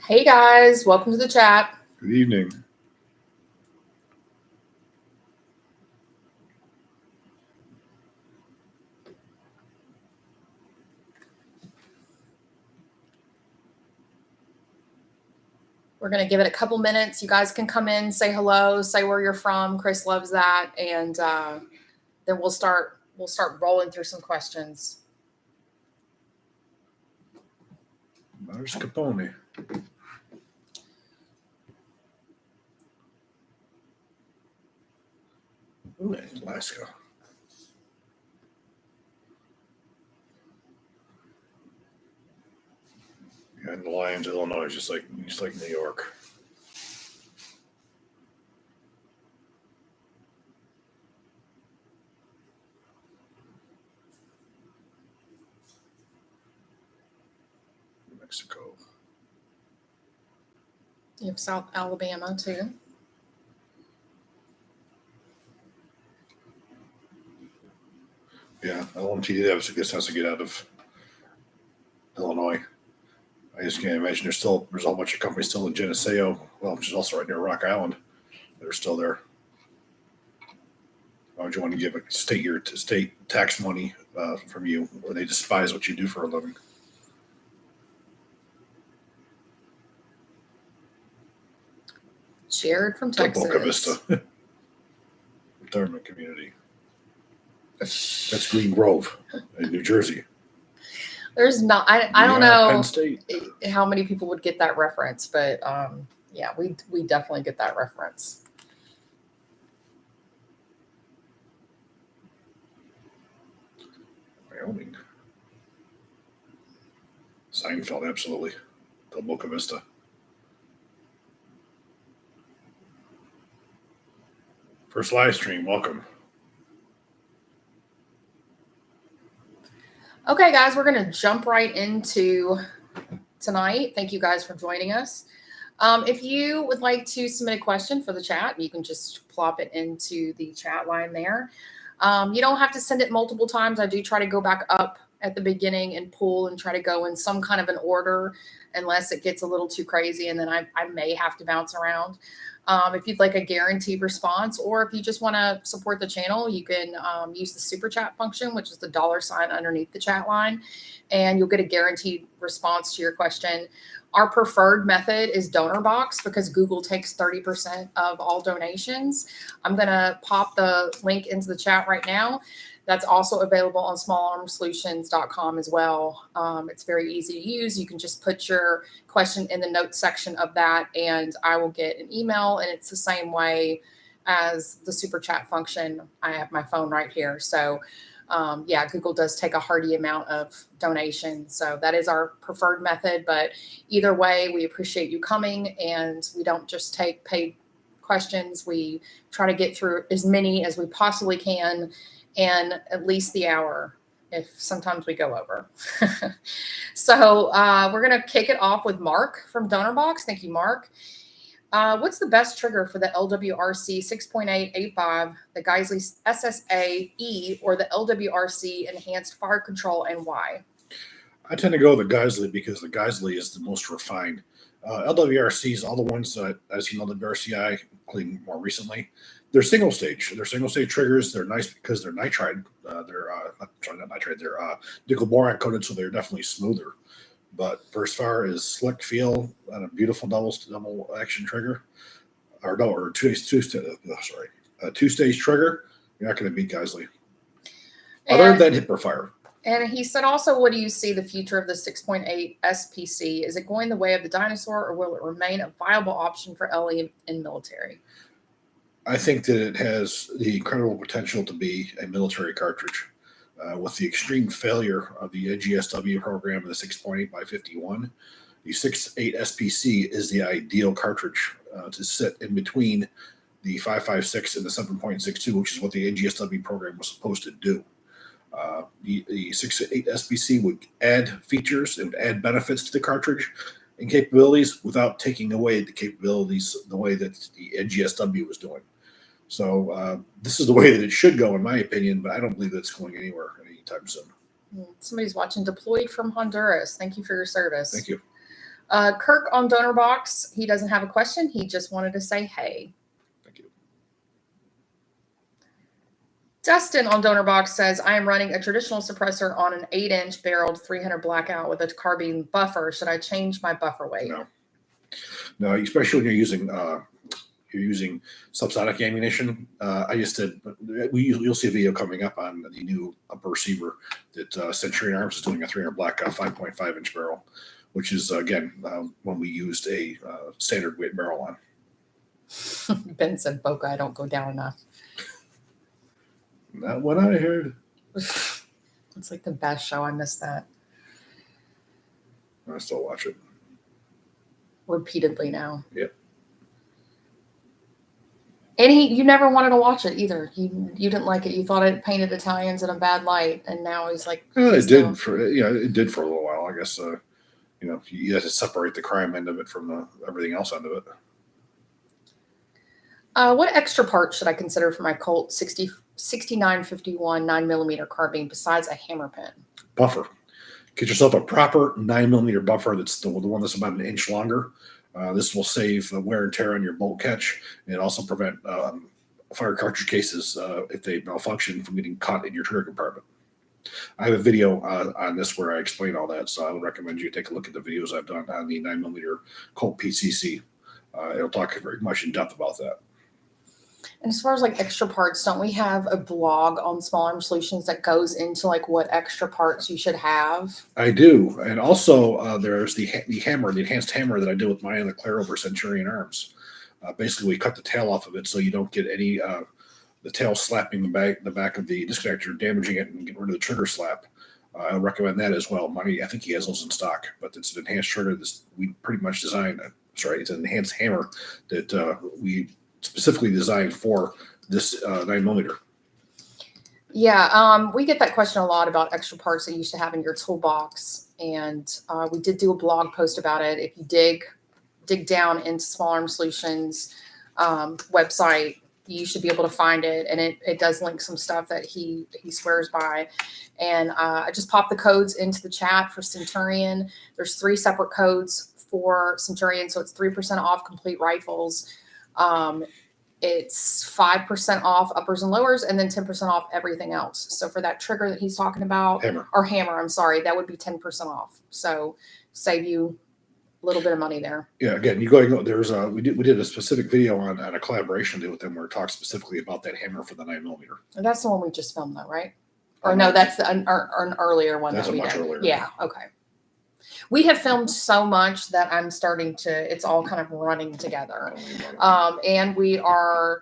Hey guys, welcome to the chat. Good evening. We're going to give it a couple minutes. You guys can come in, say hello, say where you're from. Chris loves that. And then we'll start rolling through some questions. There's Capone. Ooh, Alaska. Yeah, in the Lyons, Illinois, just like New York. New Mexico. You have South Alabama too. Yeah, LMTD has to get out of Illinois. I just can't imagine there's a whole bunch of companies still in Geneseo, well, which is also right near Rock Island. They're still there. Why would you want to give a state tax money from you when they despise what you do for a living? Jared from Texas. Boca Vista. Retirement community. That's Green Grove in New Jersey. There's not. I don't know Penn State. How many people would get that reference, but yeah, we definitely get that reference. Wyoming. Seinfeld, absolutely. Del Boca Vista. First live stream, welcome. Okay, guys, we're going to jump right into tonight. Thank you guys for joining us. If you would like to submit a question for the chat, you can just plop it into the chat line there. You don't have to send it multiple times. I do try to go back up at the beginning and pull and try to go in some kind of an order unless it gets a little too crazy, and then I may have to bounce around. If you'd like a guaranteed response, or if you just want to support the channel, you can use the super chat function, which is the $ underneath the chat line, and you'll get a guaranteed response to your question. Our preferred method is donor box because Google takes 30% of all donations. I'm going to pop the link into the chat right now. That's also available on smallarmsolutions.com as well. It's very easy to use. You can just put your question in the notes section of that, and I will get an email. And it's the same way as the super chat function. I have my phone right here. So yeah, Google does take a hearty amount of donations. So that is our preferred method. But either way, we appreciate you coming, and we don't just take paid questions. We try to get through as many as we possibly can in at least the hour, if sometimes we go over. So we're going to kick it off with Mark from DonorBox. Thank you, Mark. What's the best trigger for the LWRC 6.885, the Geisley SSA-E, or the LWRC Enhanced Fire Control, and why? I tend to go with the Geisley because the Geisley is the most refined. LWRCs, all the ones that I've seen LWRCI, including more recently, they're single stage. They're single stage triggers. They're nice because they're nitride. They're not nitride. They're nickel boron coated, so they're definitely smoother. But for as far as slick feel and a beautiful double action trigger, or two-stage trigger, you're not going to beat Geisley. Other than Hipperfire. And he said also, what do you see the future of the 6.8 SPC? Is it going the way of the dinosaur, or will it remain a viable option for LE in military? I think that it has the incredible potential to be a military cartridge. With the extreme failure of the GSW program of the 6.8 by 51, the 6.8 SPC is the ideal cartridge to sit in between the 5.56 and the 7.62, which is what the GSW program was supposed to do. The 6.8 SPC would add features, it would add benefits to the cartridge and capabilities without taking away the capabilities the way that the NGSW was doing. So this is the way that it should go, in my opinion, but I don't believe that it's going anywhere anytime soon. Somebody's watching Deployed from Honduras. Thank you for your service. Thank you. Kirk on Donor Box, he doesn't have a question. He just wanted to say hey. Thank you. Dustin on Donor Box says, I am running a traditional suppressor on an 8-inch barreled 300 blackout with a carbine buffer. Should I change my buffer weight? No, especially when you're using subsonic ammunition. I just did. You'll see a video coming up on the new upper receiver that Centurion Arms is doing, a 300 blackout 5.5-inch barrel, which is again when we used a standard weight barrel on. Ben said, Boca, I don't go down enough. Not what I heard. It's like the best show. I missed that. I still watch it repeatedly now. Yep. And you never wanted to watch it either. You didn't like it. You thought it painted Italians in a bad light, and now he's like, it did for a little while, I guess. You have to separate the crime end of it from the everything else end of it. What extra parts should I consider for my Colt 6951 9mm carbine besides a hammer pin? Buffer. Get yourself a proper 9mm buffer. That's the one that's about an inch longer. This will save wear and tear on your bolt catch, and also prevent fire cartridge cases, if they malfunction, from getting caught in your trigger compartment. I have a video on this where I explain all that, so I would recommend you take a look at the videos I've done on the 9mm Colt PCC. It'll talk very much in depth about that. And as far as like extra parts, don't we have a blog on Small Arm Solutions that goes into like what extra parts you should have? I do. And also there's the hammer, the enhanced hammer that I did with mine in the Claire over Centurion Arms. Basically, we cut the tail off of it so you don't get any the tail slapping the back of the disconnector, damaging it, and getting rid of the trigger slap. I recommend that as well. I think he has those in stock, but it's an enhanced trigger that we pretty much designed. That's right. It's an enhanced hammer that we specifically designed for this 9mm. Yeah, we get that question a lot about extra parts that you used to have in your toolbox, and we did do a blog post about it. If you dig down into Small Arm Solutions website, you should be able to find it, and it does link some stuff that he swears by. And I just popped the codes into the chat for Centurion. There's 3 separate codes for Centurion, so it's 3% off complete rifles. It's 5% off uppers and lowers, and then 10% off everything else. So for that trigger that he's talking about, hammer, I'm sorry, that would be 10% off. So save you a little bit of money there. Yeah, again, you go. There's we did a specific video on a collaboration with them where it talks specifically about that hammer for the 9mm. And that's the one we just filmed, though, right? Or no, that's an earlier one. That's that we much did. earlier. Yeah. Okay. We have filmed so much that I'm starting to, it's all kind of running together. And we have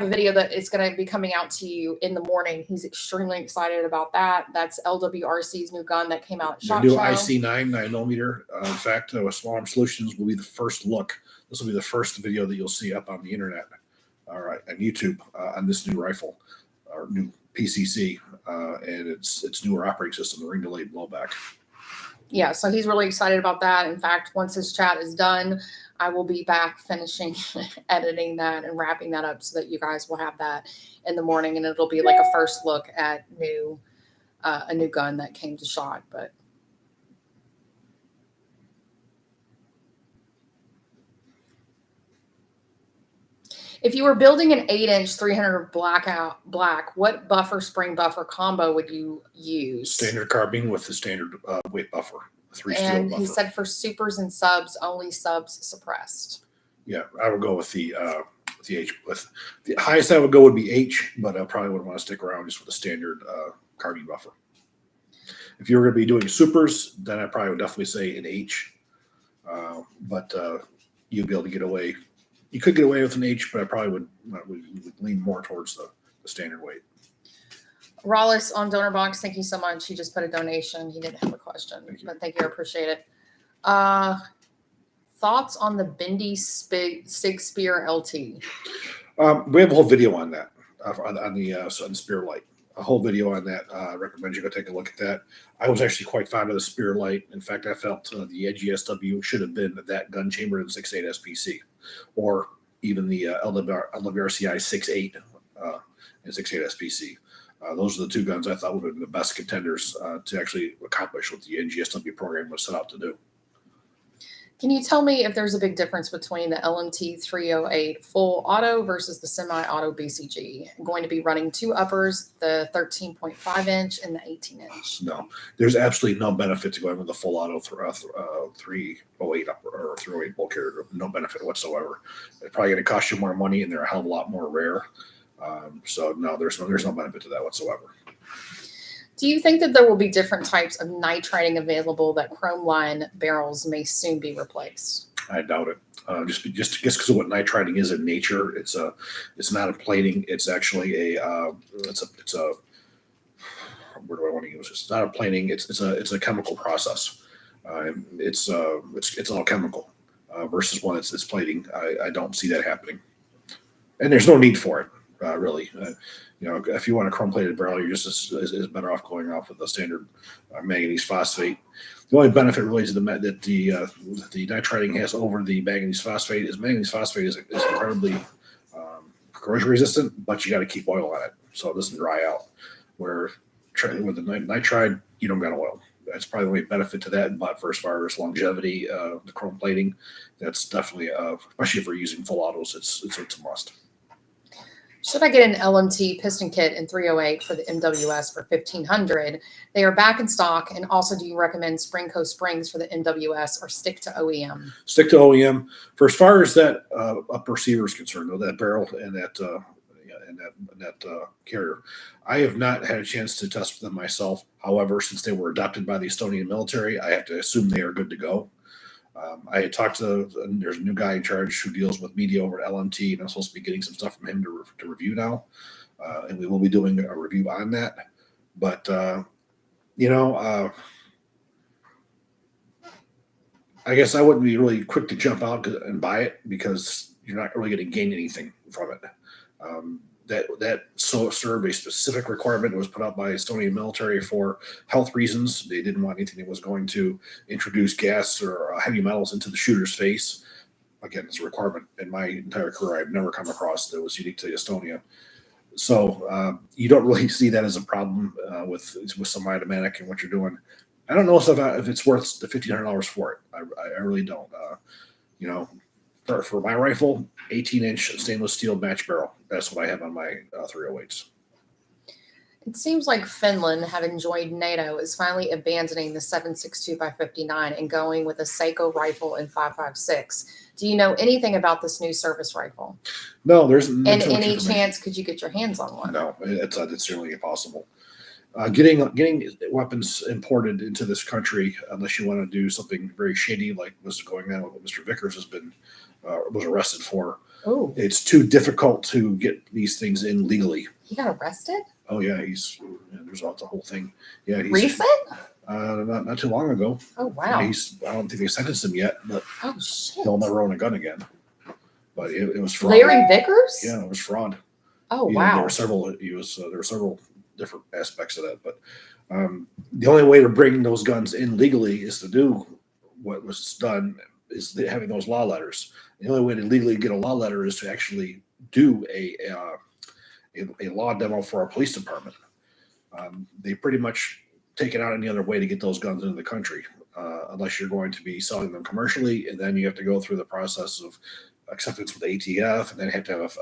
a video that is going to be coming out to you in the morning. He's extremely excited about that. That's LWRC's new gun that came out at SHOT Show. New Show. IC9 9mm. In fact, with Small Arm Solutions will be the first look. This will be the first video that you'll see up on the internet, all right, on YouTube, on this new rifle, or new PCC, and its newer operating system, the ring delayed blowback. Yeah, so he's really excited about that. In fact, once his chat is done, I will be back finishing editing that and wrapping that up so that you guys will have that in the morning, and it'll be like a first look at a new gun that came to SHOT. But if you were building an 8-inch 300 black, what buffer spring buffer combo would you use? Standard carbine with the standard weight buffer, 3 steel and buffer. He said for supers and subs, only subs suppressed. Yeah, I would go with the H. With the highest I would go would be H, but I probably wouldn't want to stick around just with a standard carbine buffer. If you were going to be doing supers, then I probably would definitely say an H. But you'd be able to get away. You could get away with an H, but I probably would lean more towards the standard weight. Rollis on Donor Box, thank you so much. He just put a donation. He didn't have a question, but thank you. I appreciate it. Thoughts on the Bendy Sig Spear LT? We have a whole video on that, on the Spear Light. A whole video on that. I recommend you go take a look at that. I was actually quite fond of the Spear Light. In fact, I felt the EGSW should have been that gun chamber in 6.8 SPC, or even the LWRCI 6.8 and 6.8 SPC. Those are the two guns I thought would have been the best contenders to actually accomplish what the NGSW program was set out to do. Can you tell me if there's a big difference between the LMT 308 full auto versus the semi-auto BCG? I'm going to be running two uppers, the 13.5 inch and the 18 inch. No, there's absolutely no benefit to going with the full auto 308 upper or 308 bolt carrier. No benefit whatsoever. It's probably going to cost you more money, and they're a hell of a lot more rare. So no, there's no benefit to that whatsoever. Do you think that there will be different types of nitriding available that chrome line barrels may soon be replaced? I doubt it. Just because of what nitriding is in nature, it's not a plating. It's actually it's a where do I want to use? It's not a plating. It's a chemical process. It's all chemical versus one that's plating. I don't see that happening, and there's no need for it really. If you want a chrome plated barrel, you're just as better off going off with the standard manganese phosphate. The only benefit really is that the nitriding has over the manganese phosphate is incredibly corrosion resistant, but you got to keep oil on it so it doesn't dry out. Where with the nitride, you don't got oil. That's probably the only benefit to that. But for as far as longevity, the chrome plating, that's definitely especially if we're using full autos, it's a must. Should I get an LMT piston kit in 308 for the MWS for $1,500? They are back in stock. And also, do you recommend Springco springs for the MWS or stick to OEM? Stick to OEM. For as far as that upper receiver is concerned, though, that barrel and that carrier, I have not had a chance to test them myself. However, since they were adopted by the Estonian military, I have to assume they are good to go. I had talked to there's a new guy in charge who deals with media over at LMT, and I'm supposed to be getting some stuff from him to review now, and we will be doing a review on that. But I guess I wouldn't be really quick to jump out and buy it because you're not really going to gain anything from it. That served a specific requirement that was put out by the Estonian military for health reasons. They didn't want anything that was going to introduce gas or heavy metals into the shooter's face. Again, it's a requirement in my entire career I've never come across that was unique to Estonia. So you don't really see that as a problem with some automatic and what you're doing. I don't know if it's worth the $1,500 for it. I really don't. For my rifle, 18-inch stainless steel match barrel. That's what I have on my 308s. It seems like Finland, having joined NATO, is finally abandoning the 7.62x59 and going with a Seiko rifle in 5.56. Do you know anything about this new service rifle? No, there's and any chance could you get your hands on one? No, it's certainly impossible. Getting weapons imported into this country, unless you want to do something very shady like was going on with what Mr. Vickers was arrested for. Oh, it's too difficult to get these things in legally. He got arrested? Oh yeah, there's the whole thing. Yeah, recent? Not too long ago. Oh wow. Yeah, I don't think they sentenced him yet, but oh shit, he'll never own a gun again. But it was fraud. Larry Vickers? Yeah, it was fraud. Oh wow. There were several different aspects of that, but the only way to bring those guns in legally is to do what was done is having those law letters. The only way to legally get a law letter is to actually do a law demo for our police department. They pretty much take it out any other way to get those guns into the country, unless you're going to be selling them commercially, and then you have to go through the process of acceptance with ATF, and then have to have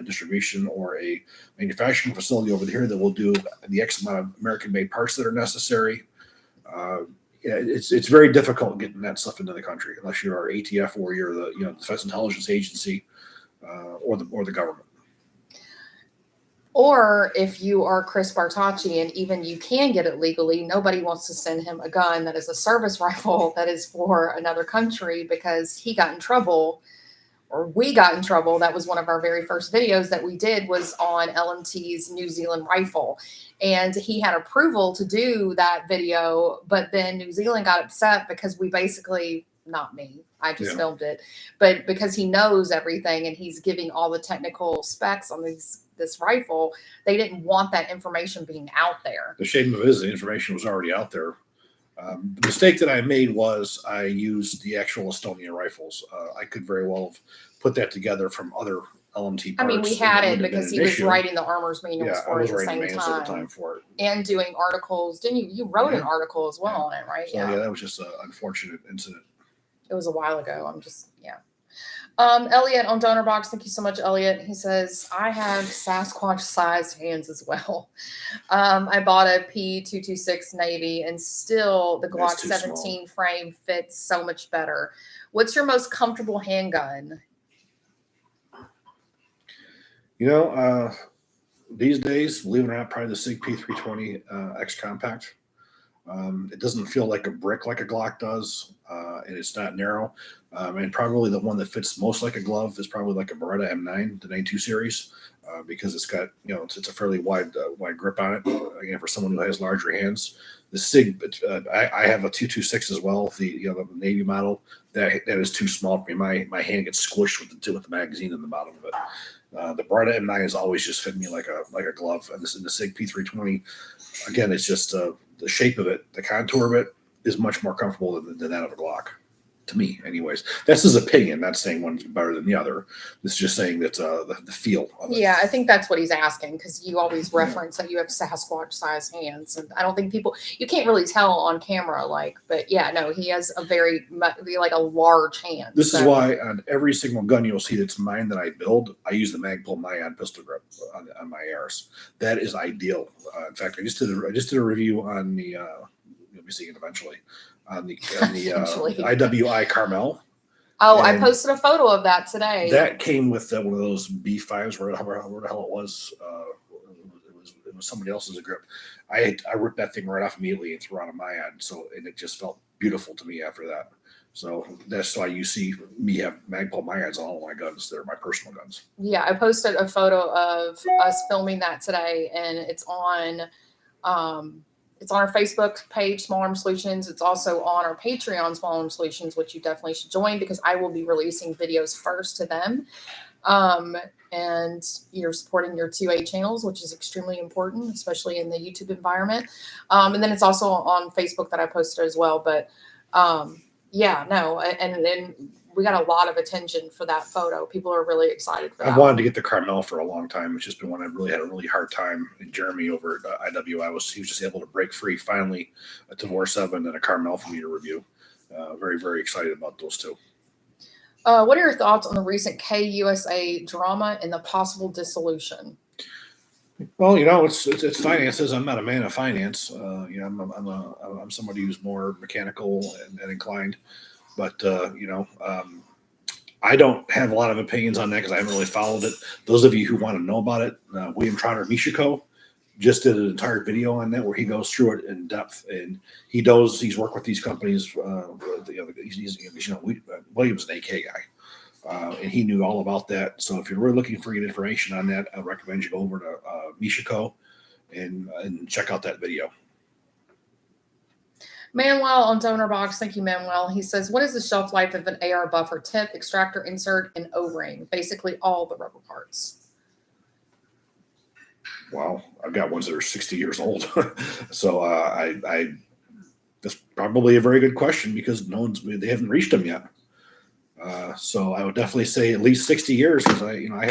distribution or a manufacturing facility over here that will do the X amount of American-made parts that are necessary. It's very difficult getting that stuff into the country unless you're our ATF or you're the Defense Intelligence Agency or the government. Or if you are Chris Bartacci and even you can get it legally, nobody wants to send him a gun that is a service rifle that is for another country because he got in trouble. Or we got in trouble. That was one of our very first videos that we did was on LMT's New Zealand rifle. And he had approval to do that video, but then New Zealand got upset because we basically, not me, I just filmed it, but because he knows everything and he's giving all the technical specs on this rifle, they didn't want that information being out there. The shame of it is the information was already out there. The mistake that I made was I used the actual Estonian rifles. I could very well have put that together from other LMT I parts. mean, we and had that it wouldn't have been because an he was issue. writing the armor's manuals Yeah, I for it was at the writing same manuals at the time time for it. and doing articles. Didn't you? You wrote an Yeah. article as well Yeah. on it, right? So yeah, that was just an unfortunate incident. It was a while ago. Yeah. Elliot on Donor Box, thank you so much, Elliot. He says, I have Sasquatch-sized hands as well. I bought a P226 Navy, and still the Glock That's too 17 frame fits so much better. What's your most comfortable handgun? You know, these days, believe it or not, probably the SIG P320 X Compact. It doesn't feel like a brick like a Glock does, and it's not narrow. And probably the one that fits most like a glove is probably like a Beretta M9, the 92 series, because it's got it's a fairly wide grip on it. Again, for someone who has larger hands, the SIG I have a 226 as well, the the Navy model that is too small for me. My hand gets squished with the magazine in the bottom of it. The Beretta M9 has always just fit me like a glove, and the SIG P320 again, it's just the shape of it, the contour of it is much more comfortable than that of a Glock. To me, anyways. That's his opinion. Not saying one's better than the other. It's just saying that the feel of it. Yeah, I think that's what he's asking, because you always reference that you have Sasquatch-sized hands, and I don't think you can't really tell on camera, but yeah, no, he has a very like a large hand. This is why on every single gun you'll see that's mine that I build, I use the Magpul Mayon pistol grip on my ARs. That is ideal. In fact, I just did a review on the you'll be seeing it eventually on the IWI Carmel. Oh, I posted a photo of that today. That came with one of those B5s, where the hell it was. It was somebody else's grip. I ripped that thing right off immediately and threw it on my end. And it just felt beautiful to me after that. So that's why you see me have Magpul Mayons on all my guns. They're my personal guns. Yeah, I posted a photo of us filming that today, and it's on our Facebook page, Small Arm Solutions. It's also on our Patreon, Small Arm Solutions, which you definitely should join, because I will be releasing videos first to them. And you're supporting your 2A channels, which is extremely important, especially in the YouTube environment. And then it's also on Facebook that I posted as well. But yeah, no, and then we got a lot of attention for that photo. People are really excited for that. I wanted to get the Carmel for a long time. It's just been one I really had a really hard time. And Jeremy over at IWI he was just able to break free finally a Tavor 7 and a Carmel for me to review. Very, very excited about those two. What are your thoughts on the recent KUSA drama and the possible dissolution? Well, it's finances. I'm not a man of finance. I'm somebody who's more mechanical and inclined. But I don't have a lot of opinions on that because I haven't really followed it. Those of you who want to know about it, William Trotter Michiko just did an entire video on that where he goes through it in depth, and he's worked with these companies. William's an AK guy, and he knew all about that. So if you're really looking for information on that, I recommend you go over to Michiko and check out that video. Manuel on Donor Box, thank you, Manuel. He says, what is the shelf life of an AR buffer tip, extractor insert, and O-ring? Basically all the rubber parts. Wow, I've got ones that are 60 years old. So I that's probably a very good question, because they haven't reached them yet. So I would definitely say at least 60 years, because I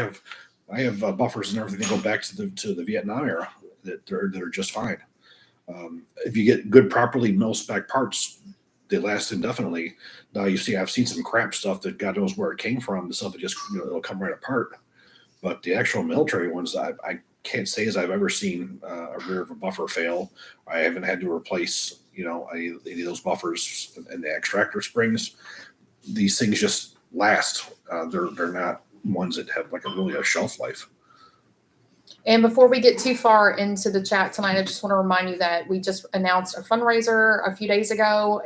have buffers and everything that go back to the Vietnam era that are just fine. If you get good, properly mil-spec parts, they last indefinitely. Now I've seen some crap stuff that God knows where it came from. The stuff that just it'll come right apart. But the actual military ones, I can't say as I've ever seen a rear of a buffer fail. I haven't had to replace any of those buffers and the extractor springs. These things just last. They're not ones that have really a shelf life. And before we get too far into the chat tonight, I just want to remind you that we just announced a fundraiser a few days ago.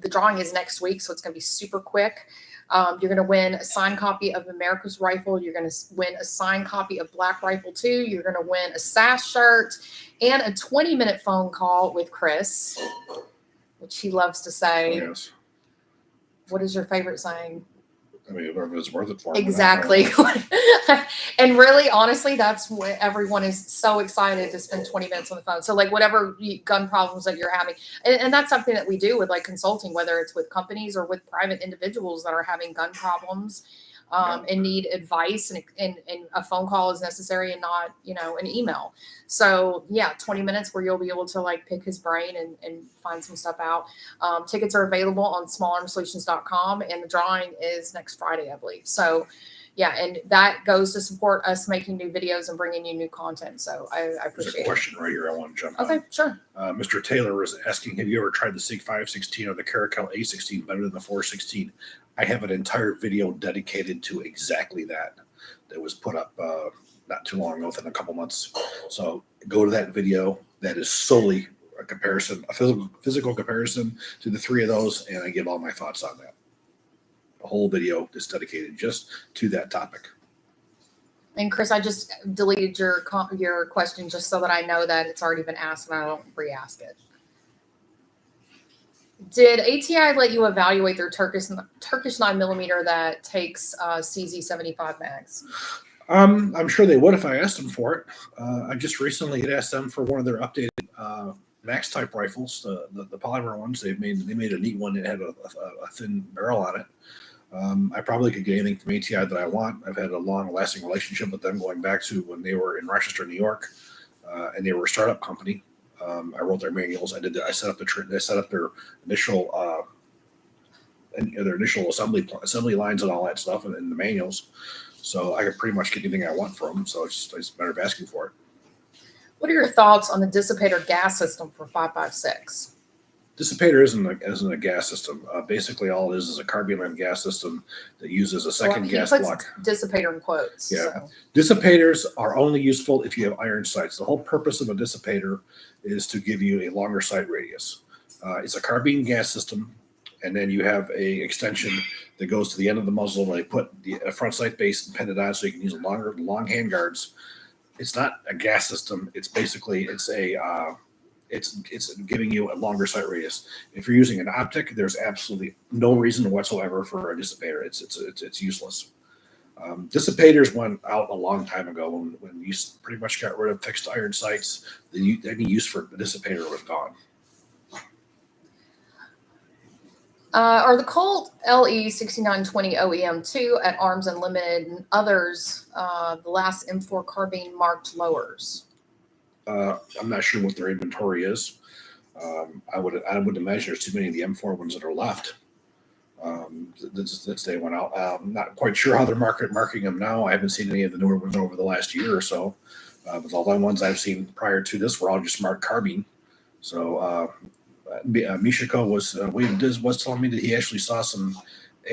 The drawing is next week, so it's going to be super quick. You're going to win a signed copy of America's Rifle. You're going to win a signed copy of Black Rifle 2. You're going to win a SAS shirt and a 20-minute phone call with Chris, which he loves to say. Oh, yes. What is your favorite saying? I mean, whatever it's worth it for. Exactly. And really, honestly, that's what everyone is so excited to spend 20 minutes on the phone. So whatever gun problems that you're having, and that's something that we do with consulting, whether it's with companies or with private individuals that are having gun problems. and need advice, and a phone call is necessary and not, an email. So yeah, 20 minutes where you'll be able to like pick his brain and find some stuff out. Tickets are available on smallarmsolutions.com, and the drawing is next Friday, I believe. So yeah, and that goes to support us making new videos and bringing you new content. So I There's a appreciate it. question right here I want to jump Okay, sure. on. Mr. Taylor is asking, have you ever tried the SIG 516 or the Caracal A16 better than the 416? I have an entire video dedicated to exactly that was put up not too long ago, within a couple months. So go to that video. That is solely a comparison, a physical comparison to the three of those, and I give all my thoughts on that. The whole video is dedicated just to that topic. And Chris, I just deleted your question just so that I know that it's already been asked and I don't re-ask it. Did ATI let you evaluate their Turkish 9mm that takes CZ75 mags? I'm sure they would if I asked them for it. I just recently had asked them for one of their updated Max type rifles, the polymer ones. They made a neat one that had a thin barrel on it. I probably could get anything from ATI that I want. I've had a long lasting relationship with them going back to when they were in Rochester, New York, and they were a startup company. I wrote their manuals. I set up their initial assembly lines and all that stuff, and the manuals. So I could pretty much get anything I want from them. So it's a matter of asking for it. What are your thoughts on the dissipator gas system for 5.56? Dissipator isn't a gas system. Basically, all it is a carbon gas system that uses a second gas block. Dissipator in quotes. Yeah. So. Dissipators are only useful if you have iron sights. The whole purpose of a dissipator is to give you a longer sight radius. It's a carbine gas system, and then you have a extension that goes to the end of the muzzle where they put the front sight base and pin it on so you can use long hand guards. It's not a gas system. It's basically it's giving you a longer sight radius. If you're using an optic, there's absolutely no reason whatsoever for a dissipator. It's useless. Dissipators went out a long time ago when you pretty much got rid of fixed iron sights. Any use for the dissipator was gone. Are the Colt LE 6920 OEM2 at Arms Unlimited and others the last M4 carbine marked lowers? I'm not sure what their inventory is. I would imagine there's too many of the M4 ones that are left. Since they went out, I'm not quite sure how they're marking them now. I haven't seen any of the newer ones over the last year or so. But all the ones I've seen prior to this were all just marked carbine. So Mishiko was telling me that he actually saw some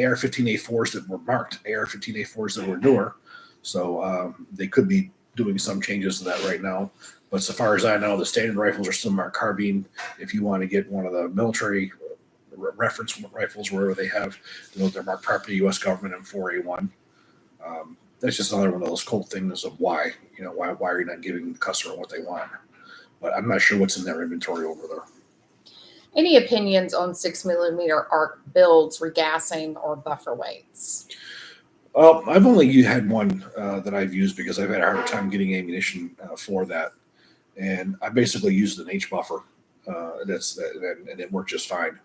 AR-15A4s that were marked, AR-15A4s that were newer. So they could be doing some changes to that right now. But so far as I know, the standard rifles are still marked carbine. If you want to get one of the military reference rifles, wherever they have, they're marked property U.S. government and 4A1. That's just another one of those cool things of why are you not giving the customer what they want? But I'm not sure what's in their inventory over there. Any opinions on 6mm arc builds, regassing, or buffer weights? Well, I've only had one that I've used because I've had a harder time getting ammunition for that, and I basically used an H buffer. And it worked just fine.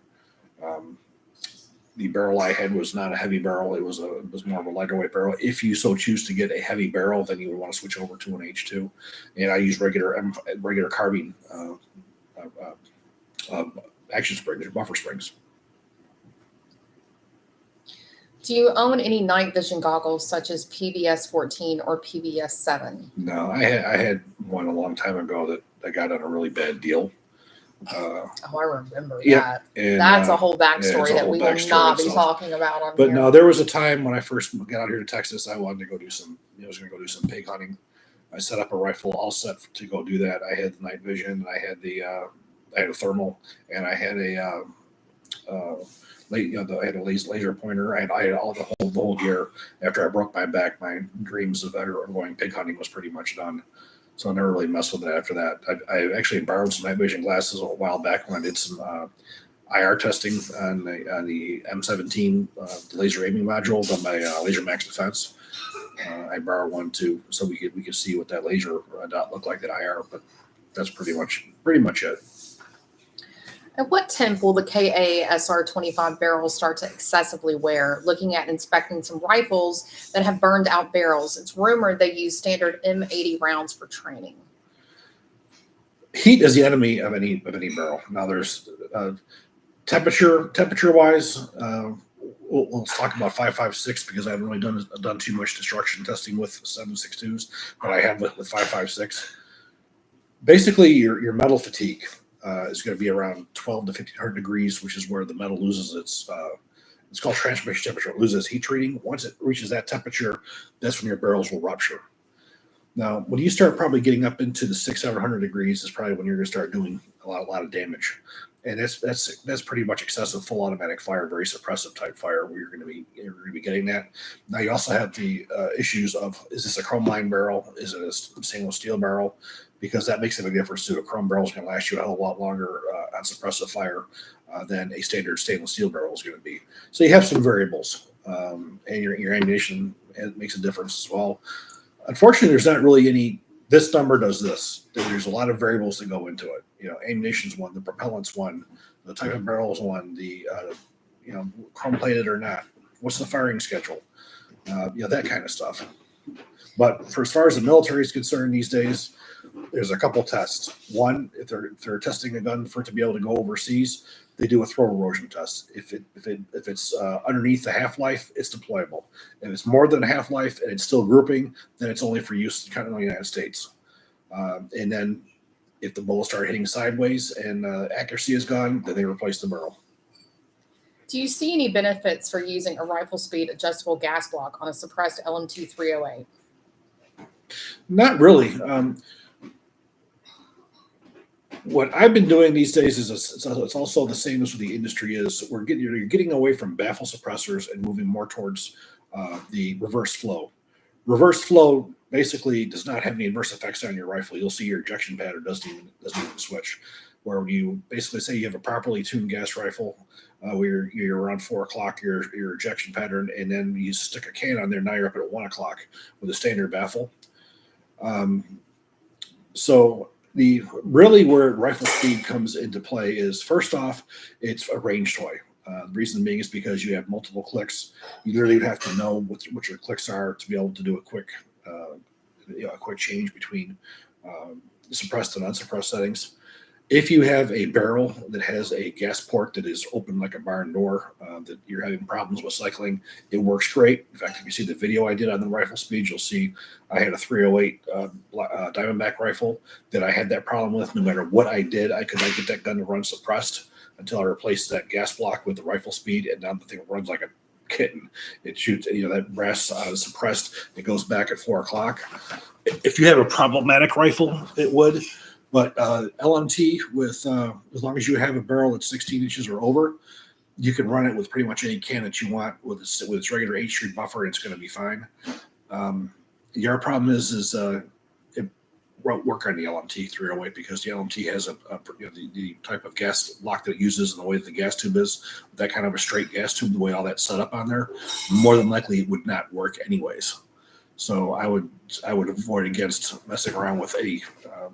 The barrel I had was not a heavy barrel; it was more of a lighter weight barrel. If you so choose to get a heavy barrel, then you would want to switch over to an H2. And I use regular carbine action springs or buffer springs. Do you own any night vision goggles such as PVS 14 or PVS 7? No, I had one a long time ago that I got on a really bad deal. I remember yeah, that. And, that's a whole backstory that we will not be talking about on here. But no, there was a time when I first got out here to Texas, I wanted to go do some, I was going to go do some pig hunting. I set up a rifle all set to go do that. I had the night vision, I had I had a thermal, and I had I had a laser pointer. I had all the whole gear. After I broke my back, my dreams of ever going pig hunting was pretty much done. So I never really messed with it after that. I actually borrowed some night vision glasses a while back when I did some IR testing on the M17 the laser aiming module done by Laser Max Defense. I borrowed one too, so we could see what that laser dot looked like at IR. But that's pretty much it. At what temp will the KA-SR-25 barrel start to excessively wear? Looking at inspecting some rifles that have burned out barrels, it's rumored they use standard M80 rounds for training. Heat is the enemy of any barrel. Now, there's temperature wise. Let's talk about 5.56 because I haven't really done too much destruction testing with 7.62s, but I have with 5.56. Basically, your metal fatigue is going to be around 12 to 1500 degrees, which is where the metal loses it's called transmission temperature. It loses heat treating. Once it reaches that temperature, that's when your barrels will rupture. Now, when you start probably getting up into the 600-700 degrees is probably when you're going to start doing a lot of damage, and that's pretty much excessive full automatic fire, very suppressive type fire where you're going to be getting that. Now you also have the issues of, is this a chrome line barrel? Is it a stainless steel barrel? Because that makes a big difference too. A chrome barrel is going to last you a hell of a lot longer on suppressive fire than a standard stainless steel barrel is going to be. So you have some variables, and your ammunition makes a difference as well. Unfortunately, there's not really any, this number does this. There's a lot of variables that go into it. Ammunition's one, the propellant's one, the type of barrel is one, the, chrome plated or not. What's the firing schedule? That kind of stuff. But as far as the military is concerned these days, there's a couple tests. One, if they're testing a gun for it to be able to go overseas, they do a throw erosion test. If it's underneath the half-life, it's deployable. If it's more than a half-life and it's still grouping, then it's only for use in the continental United States. And then if the bullets start hitting sideways and accuracy is gone, then they replace the barrel. Do you see any benefits for using a rifle speed adjustable gas block on a suppressed LMT 308? Not really. What I've been doing these days is it's also the same as what the industry is. You're getting away from baffle suppressors and moving more towards the reverse flow. Reverse flow basically does not have any adverse effects on your rifle. You'll see your ejection pattern doesn't even switch. Where you basically say you have a properly tuned gas rifle, where you're around 4 o'clock, your ejection pattern, and then you stick a can on there. Now you're up at 1 o'clock with a standard baffle. So where rifle speed comes into play is, first off, it's a range toy. The reason being is because you have multiple clicks. You literally would have to know what your clicks are to be able to do a quick change between suppressed and unsuppressed settings. If you have a barrel that has a gas port that is open like a barn door, that you're having problems with cycling, it works great. In fact, if you see the video I did on the rifle speed, you'll see I had a 308 Diamondback rifle that I had that problem with. No matter what I did, I could not get that gun to run suppressed until I replaced that gas block with the rifle speed, and now the thing runs like a kitten. It shoots, that brass is suppressed. It goes back at 4 o'clock. If you have a problematic rifle, it would. But LMT, with as long as you have a barrel that's 16 inches or over, you can run it with pretty much any can that you want with its regular H-Street buffer. It's going to be fine. Your problem is it won't work on the LMT 308 because the LMT has the type of gas lock that it uses and the way that the gas tube is. That kind of a straight gas tube, the way all that's set up on there, more than likely it would not work anyways. So I would avoid against messing around with any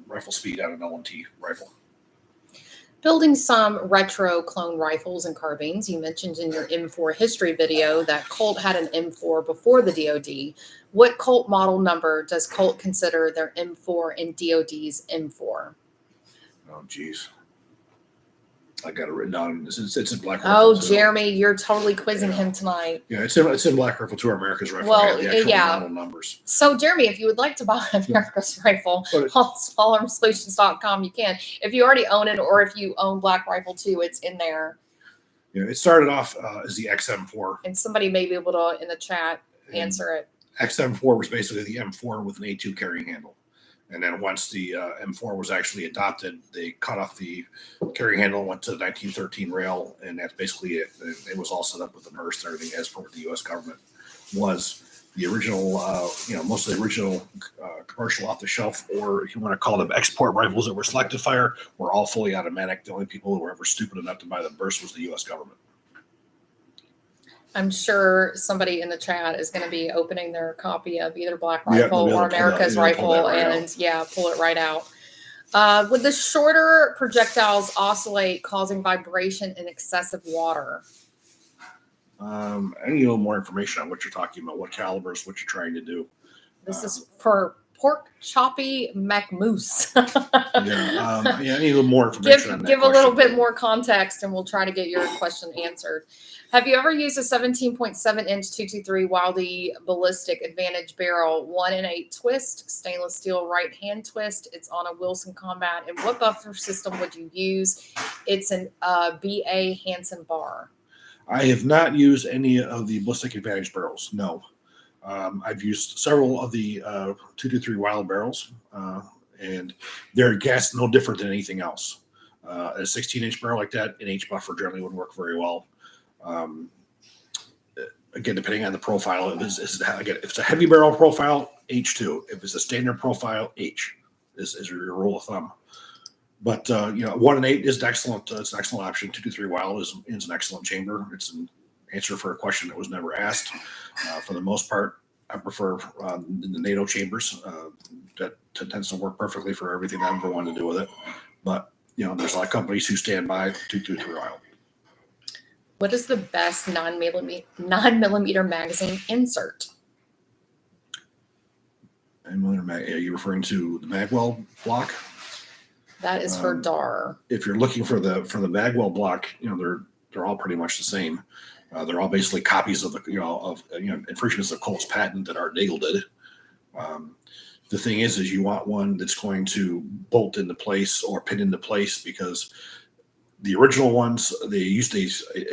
rifle speed on an LMT rifle. Building some retro clone rifles and carbines. You mentioned in your M4 history video that Colt had an M4 before the DoD. What Colt model number does Colt consider their M4 and DoD's M4? Oh, geez. I got it written down. It's in Black Rifle. Oh, too. Jeremy, you're totally quizzing him tonight. Yeah, it's in Black Rifle 2, America's Rifle. Well, the actual model numbers. So, Jeremy, if you would like to buy America's Rifle on SmallArmSolutions.com, you can. If you already own it, or if you own Black Rifle 2, it's in there. Yeah, it started off as the XM4. And somebody may be able to, in the chat, answer it. XM4 was basically the M4 with an A2 carrying handle. And then once the M4 was actually adopted, they cut off the carrying handle and went to the 1913 rail, and that's basically it. It was all set up with the burst and everything as per what the U.S. government was. The original, most of the original commercial off-the-shelf, or if you want to call them export rifles that were selective fire, were all fully automatic. The only people who were ever stupid enough to buy the burst was the U.S. government. I'm sure somebody in the chat is going to be opening their copy of either Black Rifle or America's Rifle and pull it right out. Would the shorter projectiles oscillate, causing vibration in excessive water? I need a little more information on what you're talking about, what calibers, what you're trying to do. This is for Pork Choppy McMoose. Yeah, I need a little more information on that. Give a little bit more context, and we'll try to get your question answered. Have you ever used a 17.7-inch 223 Wildy Ballistic Advantage barrel, 1-in-8 twist, stainless steel right hand twist? It's on a Wilson Combat. And what buffer system would you use? It's an BA Hansen bar. I have not used any of the Ballistic Advantage barrels. No. I've used several of the 223 Wild barrels, and they're gassed no different than anything else. A 16-inch barrel like that, an H buffer generally would work very well. Again, depending on the profile, again, if it's a heavy barrel profile, H2. If it's a standard profile, H is your rule of thumb. But 1-in-8 is an excellent. It's an excellent option. 223 Wild is an excellent chamber. It's an answer for a question that was never asked. For the most part, I prefer the NATO chambers. That tends to work perfectly for everything I ever wanted to do with it. But there's a lot of companies who stand by 223 Wild. What is the best 9mm magazine insert? 9mm. Are you referring to the Magwell block? That is for DAR. If you're looking for the Magwell block, they're all pretty much the same. They're all basically copies of the infringements of Colt's patent that Art Nagel did. The thing is you want one that's going to bolt into place or pin into place, because the original ones, they used a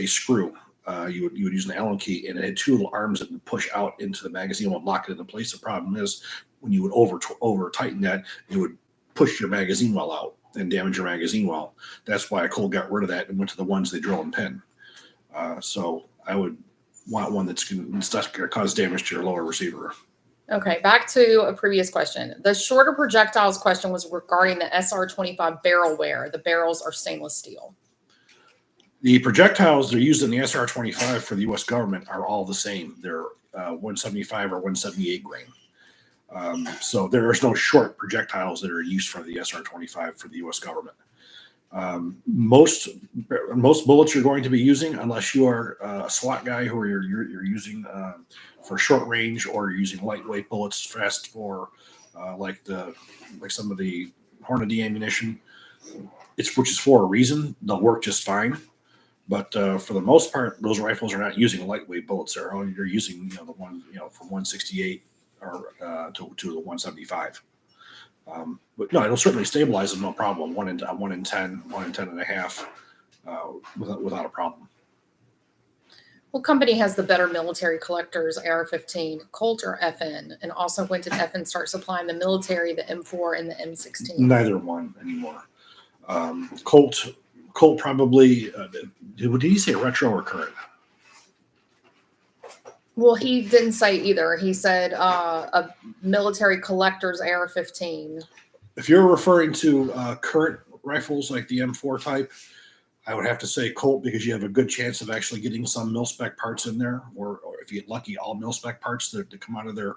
screw. You would use an Allen key, and it had two little arms that would push out into the magazine and lock it into place. The problem is when you would over tighten that, it would push your magazine well out and damage your magazine well. That's why Colt got rid of that and went to the ones they drill and pin. So I would want one that's going to cause damage to your lower receiver. Okay, back to a previous question. The shorter projectiles question was regarding the SR-25 barrel wear. The barrels are stainless steel. The projectiles that are used in the SR-25 for the U.S. government are all the same. They're 175 or 178 grain. So there is no short projectiles that are used for the SR-25 for the U.S. government. Most bullets you're going to be using, unless you are a SWAT guy who you're using for short range, or you're using lightweight bullets, fast for like some of the Hornady ammunition, which is for a reason. They'll work just fine. But for the most part, those rifles are not using lightweight bullets. You're using the one from 168 or to the 175. But no, it'll certainly stabilize them, no problem. 1 in 10, 1 in 10 and a half, without a problem. What company has the better military collectors, AR-15, Colt or FN? And also, when did FN start supplying the military the M4 and the M16? Neither one anymore. Colt probably. Did he say retro or current? Well, he didn't say either. He said a military collector's AR-15. If you're referring to current rifles like the M4 type, I would have to say Colt, because you have a good chance of actually getting some mil-spec parts in there, or if you get lucky, all mil-spec parts that come out of their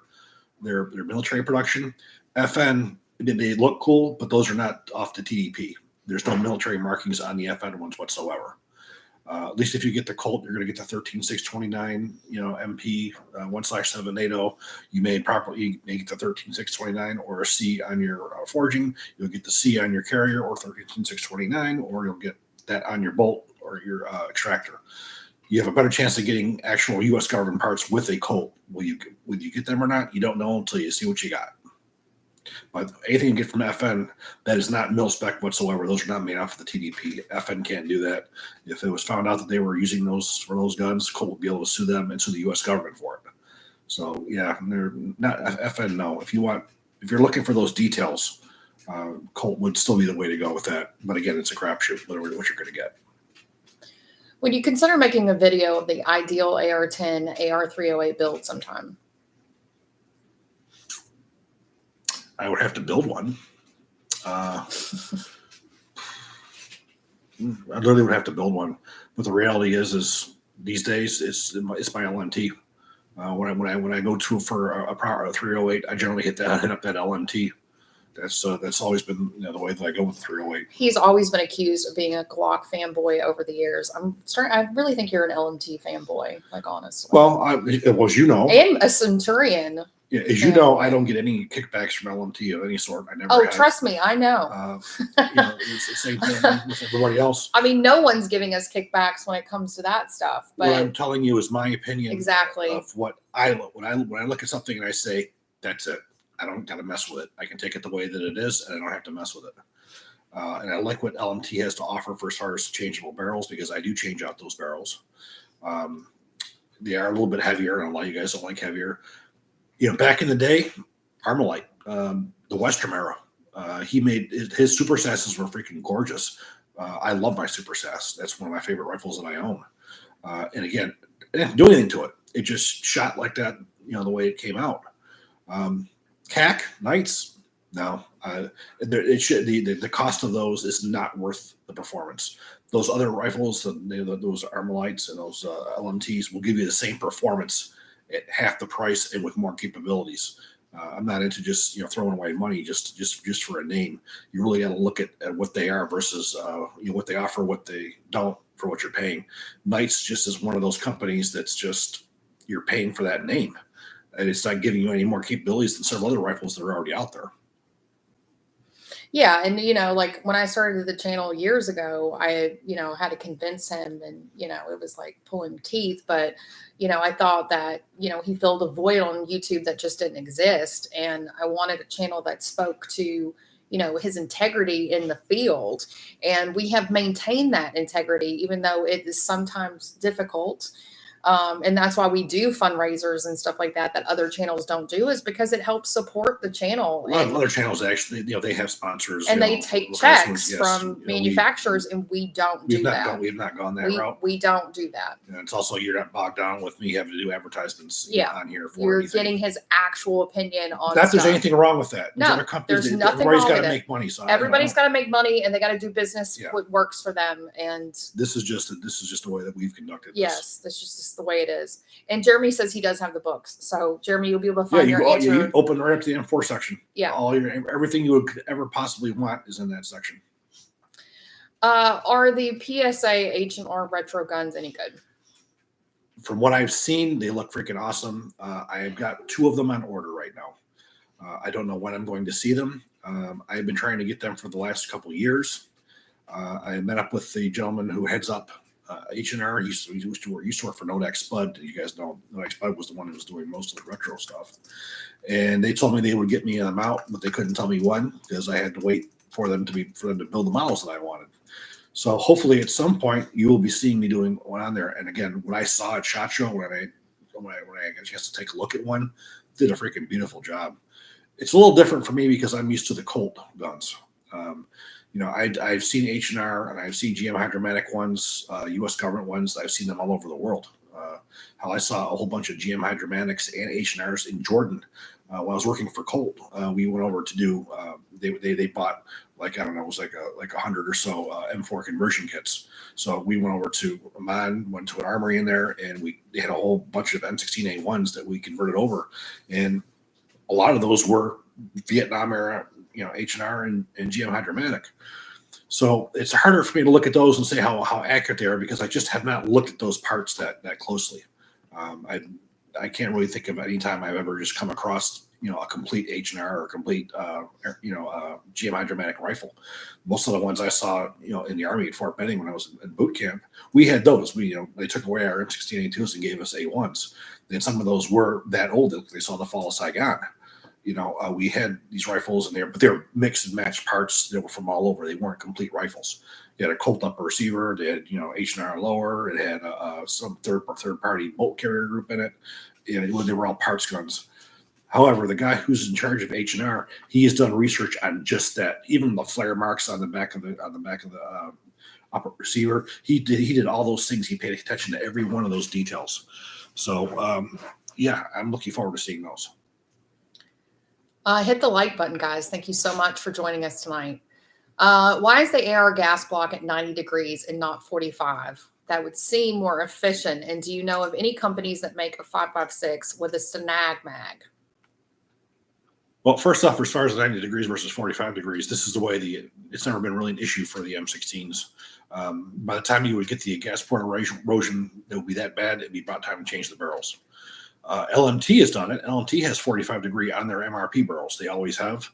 military production. FN, they look cool, but those are not off the TDP. There's no military markings on the FN ones whatsoever. At least if you get the Colt, you're going to get the 13629, MP 1/7 NATO. You may get the 13629 or a C on your forging. You'll get the C on your carrier or 13629, or you'll get that on your bolt or your extractor. You have a better chance of getting actual U.S. government parts with a Colt. Will you get them or not? You don't know until you see what you got. But anything you get from FN, that is not mil-spec whatsoever. Those are not made off of the TDP. FN can't do that. If it was found out that they were using those for those guns, Colt would be able to sue them and sue the U.S. government for it. So yeah, they're not FN. No, if you're looking for those details, Colt would still be the way to go with that. But again, it's a crapshoot. What you're going to get. Would you consider making a video of the ideal AR-10, AR-308 build sometime? I would have to build one. I literally would have to build one. But the reality is these days it's my LMT. When I go to for a 308, I generally hit up that LMT. That's always been the way that I go with the 308. He's always been accused of being a Glock fanboy over the years. I really think you're an LMT fanboy, like honestly. Well, as you know, and a Centurion. Yeah, as you know, I don't get any kickbacks from LMT of any sort. I never. Oh, have. Trust me, I know. It's the same thing with everybody else. I mean, no one's giving us kickbacks when it comes to that stuff. But what I'm telling you is my opinion. Exactly. Of what I when I look at something and I say that's it. I don't got to mess with it. I can take it the way that it is, and I don't have to mess with it. And I like what LMT has to offer for as far as changeable barrels, because I do change out those barrels. They are a little bit heavier, and a lot of you guys don't like heavier. Back in the day, Armalite, the Western era, he made his Super Sasses were freaking gorgeous. I love my Super Sass. That's one of my favorite rifles that I own. And again, I didn't do anything to it. It just shot like that, the way it came out. CAC Knights, no. The cost of those is not worth the performance. Those other rifles, those Armalites and those LMTs will give you the same performance at half the price and with more capabilities. I'm not into just throwing away money just for a name. You really got to look at what they are versus what they offer, what they don't, for what you're paying. Knights just is one of those companies that's just you're paying for that name, and it's not giving you any more capabilities than several other rifles that are already out there. Yeah, and like when I started the channel years ago, I had to convince him, and it was like pulling teeth, but I thought that he filled a void on YouTube that just didn't exist, and I wanted a channel that spoke to his integrity in the field, and we have maintained that integrity even though it is sometimes difficult. And that's why we do fundraisers and stuff like that other channels don't do, is because it helps support the channel. A lot of other channels actually, they have sponsors and they take checks from manufacturers, and we don't do that. We have not gone that route. We don't do that. And it's also, you're not bogged down with me having to do advertisements on here for You're anything. Getting his actual opinion on Not there's anything wrong with that. No, other companies, there's nothing everybody's wrong got with to it. make money. So everybody's got to make money, and they got to do business what works for them. And this is just the way that we've conducted this. Yes, this is just the way it is. And Jeremy says he does have the books. So Jeremy, you'll be able to find your answer. You open right up to the M4 section. Yeah. Everything you could ever possibly want is in that section. Are the PSA H&R retro guns any good? From what I've seen, they look freaking awesome. I've got 2 of them on order right now. I don't know when I'm going to see them. I've been trying to get them for the last couple of years. I met up with the gentleman who heads up H&R. He used to work for Nodak Spud. You guys know Nodak Spud was the one who was doing most of the retro stuff. And they told me they would get me them out, but they couldn't tell me when, because I had to wait for them to build the models that I wanted. So hopefully at some point you will be seeing me doing one on there. And again, when I saw at SHOT Show, when I got a chance to take a look at one, did a freaking beautiful job. It's a little different for me because I'm used to the Colt guns. I've seen H&R and I've seen GM Hydromatic ones, U.S. government ones. I've seen them all over the world. Hell, I saw a whole bunch of GM Hydromatics and H&Rs in Jordan when I was working for Colt. We went over to do. They bought it was like 100 or so M4 conversion kits. So we went over to Amman, went to an armory in there, and they had a whole bunch of M16A1s that we converted over, and a lot of those were Vietnam era, H&R and GM Hydromatic. So it's harder for me to look at those and say how accurate they are, because I just have not looked at those parts that closely. I can't really think of any time I've ever just come across a complete H&R or a complete GM Hydromatic rifle. Most of the ones I saw in the Army at Fort Benning when I was in boot camp, we had those. They took away our M16A2s and gave us A1s. And some of those were that old that they saw the fall of Saigon. We had these rifles in there, but they were mixed and matched parts that were from all over. They weren't complete rifles. You had a Colt upper receiver. They had H&R lower. It had some third party bolt carrier group in it. They were all parts guns. However, the guy who's in charge of H&R, he has done research on just that. Even the flare marks on the back of the upper receiver, he did all those things. He paid attention to every one of those details. So I'm looking forward to seeing those. Hit the like button, guys. Thank you so much for joining us tonight. Why is the AR gas block at 90 degrees and not 45? That would seem more efficient. And do you know of any companies that make a 5.56 with a Snag mag? Well, first off, as far as 90 degrees versus 45 degrees, this is the way it's never been really an issue for the M16s. By the time you would get the gas port erosion, it would be that bad, it'd be about time to change the barrels. LMT has done it. LMT has 45 degree on their MRP barrels. They always have.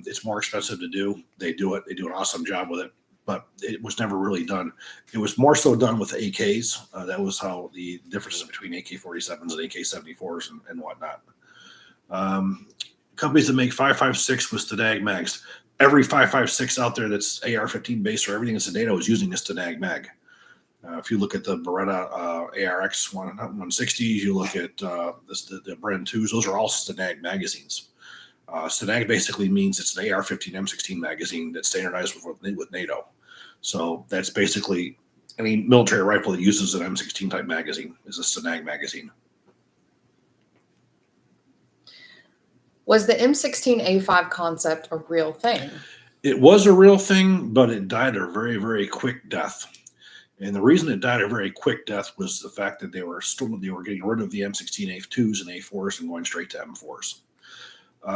It's more expensive to do. They do it. They do an awesome job with it, but it was never really done. It was more so done with AKs. That was how the differences between AK-47s and AK-74s and whatnot. Companies that make 5.56 with Stanag mags. Every 5.56 out there that's AR-15 based or everything that's a NATO is using a Stanag mag. If you look at the Beretta ARX 160s, you look at the Bren 2s, those are all Stanag magazines. Stanag basically means it's an AR-15 M16 magazine that's standardized with NATO. So that's basically any military rifle that uses an M16 type magazine is a Stanag magazine. Was the M16A5 concept a real thing? It was a real thing, but it died a very, very quick death. And the reason it died a very quick death was the fact that they were getting rid of the M16A2s and A4s and going straight to M4s.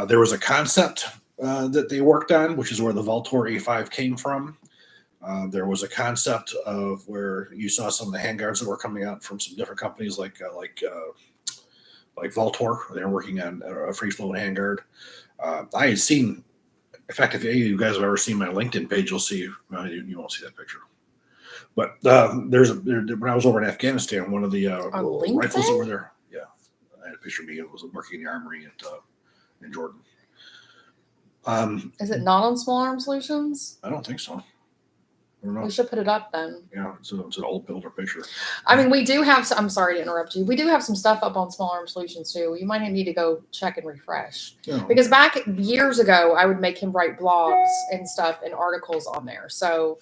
There was a concept that they worked on, which is where the Valtor A5 came from. There was a concept of where you saw some of the handguards that were coming out from some different companies like Valtor. They're working on a free float handguard. I had seen, in fact, if any of you guys have ever seen my LinkedIn page, you'll see. You won't see that picture. But when I was over in Afghanistan, one of the rifles that were there, yeah, I had a picture of me. It was working in the armory in Jordan. Is it not on Small Arm Solutions? I don't think so. I don't know. We should put it up then. Yeah, it's an old builder picture. I mean, we do have. I'm sorry to interrupt you. We do have some stuff up on Small Arm Solutions too. You might need to go check and refresh. Yeah. Because back years ago, I would make him write blogs and stuff and articles on there. So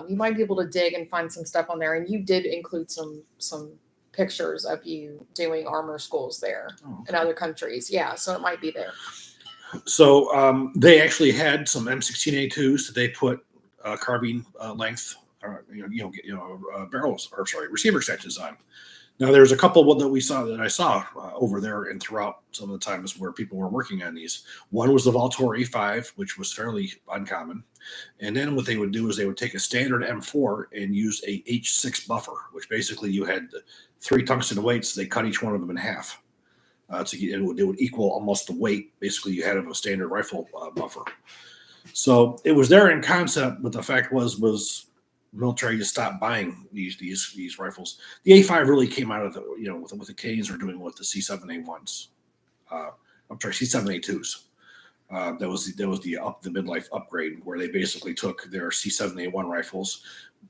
you might be able to dig and find some stuff on there. And you did include some pictures of you doing armor schools there in other countries. Yeah, so it might be there. So they actually had some M16A2s that they put carbine length, barrels, or sorry, receiver extensions on. Now there's a couple that I saw over there and throughout some of the times where people were working on these. One was the Valtor A5, which was fairly uncommon. And then what they would do is they would take a standard M4 and use a H6 buffer, which basically you had 3 tungsten weights. They cut each one of them in half. It would equal almost the weight, basically, you had of a standard rifle buffer. So it was there in concept, but the fact was military just stopped buying these rifles. The A5 really came out of what the Canadians were doing with the C7A1s. I'm sorry, C7A2s. That was the midlife upgrade where they basically took their C7A1 rifles,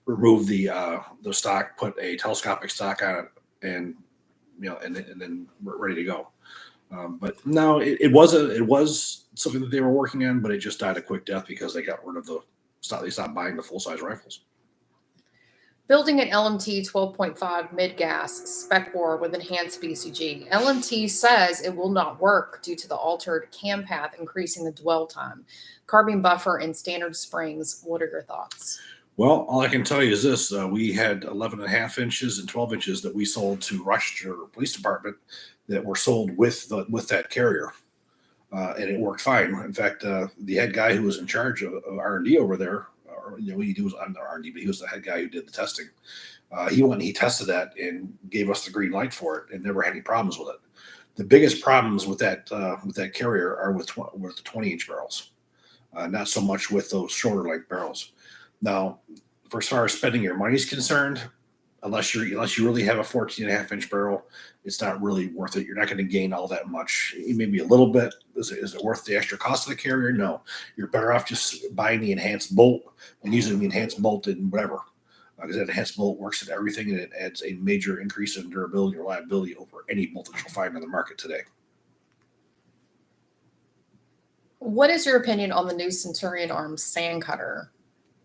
removed the stock, put a telescopic stock on it, and then we're ready to go. But no, it was something that they were working on, but it just died a quick death because they got rid of they stopped buying the full size rifles. Building an LMT 12.5 mid-gas spec bore with enhanced BCG. LMT says it will not work due to the altered cam path, increasing the dwell time. Carbine buffer and standard springs. What are your thoughts? Well, all I can tell you is this. We had 11.5 inches and 12 inches that we sold to Rochester Police Department that were sold with that carrier. And it worked fine. In fact, the head guy who was in charge of R&D over there, he was on the R&D, but he was the head guy who did the testing. He went and he tested that and gave us the green light for it and never had any problems with it. The biggest problems with that carrier are with the 20-inch barrels, not so much with those shorter length barrels. Now, for as far as spending your money is concerned, unless you really have a 14.5-inch barrel, it's not really worth it. You're not going to gain all that much. Maybe a little bit. Is it worth the extra cost of the carrier? No. You're better off just buying the enhanced bolt and using the enhanced bolt in whatever. Because that enhanced bolt works at everything, and it adds a major increase in durability and reliability over any bolt that you'll find on the market today. What is your opinion on the new Centurion Arms sand cutter?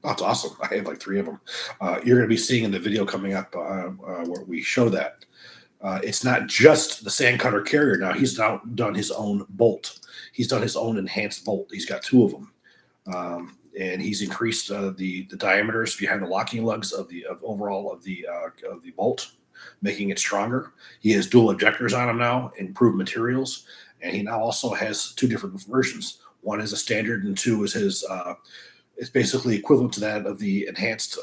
Oh, it's awesome. I have like 3 of them. You're going to be seeing in the video coming up where we show that. It's not just the sand cutter carrier now. He's now done his own bolt. He's done his own enhanced bolt. He's got 2 of them. And he's increased the diameters behind the locking lugs of the bolt, making it stronger. He has dual ejectors on him now, improved materials, and he now also has two different versions. One is a standard, and two is his. It's basically equivalent to that of the enhanced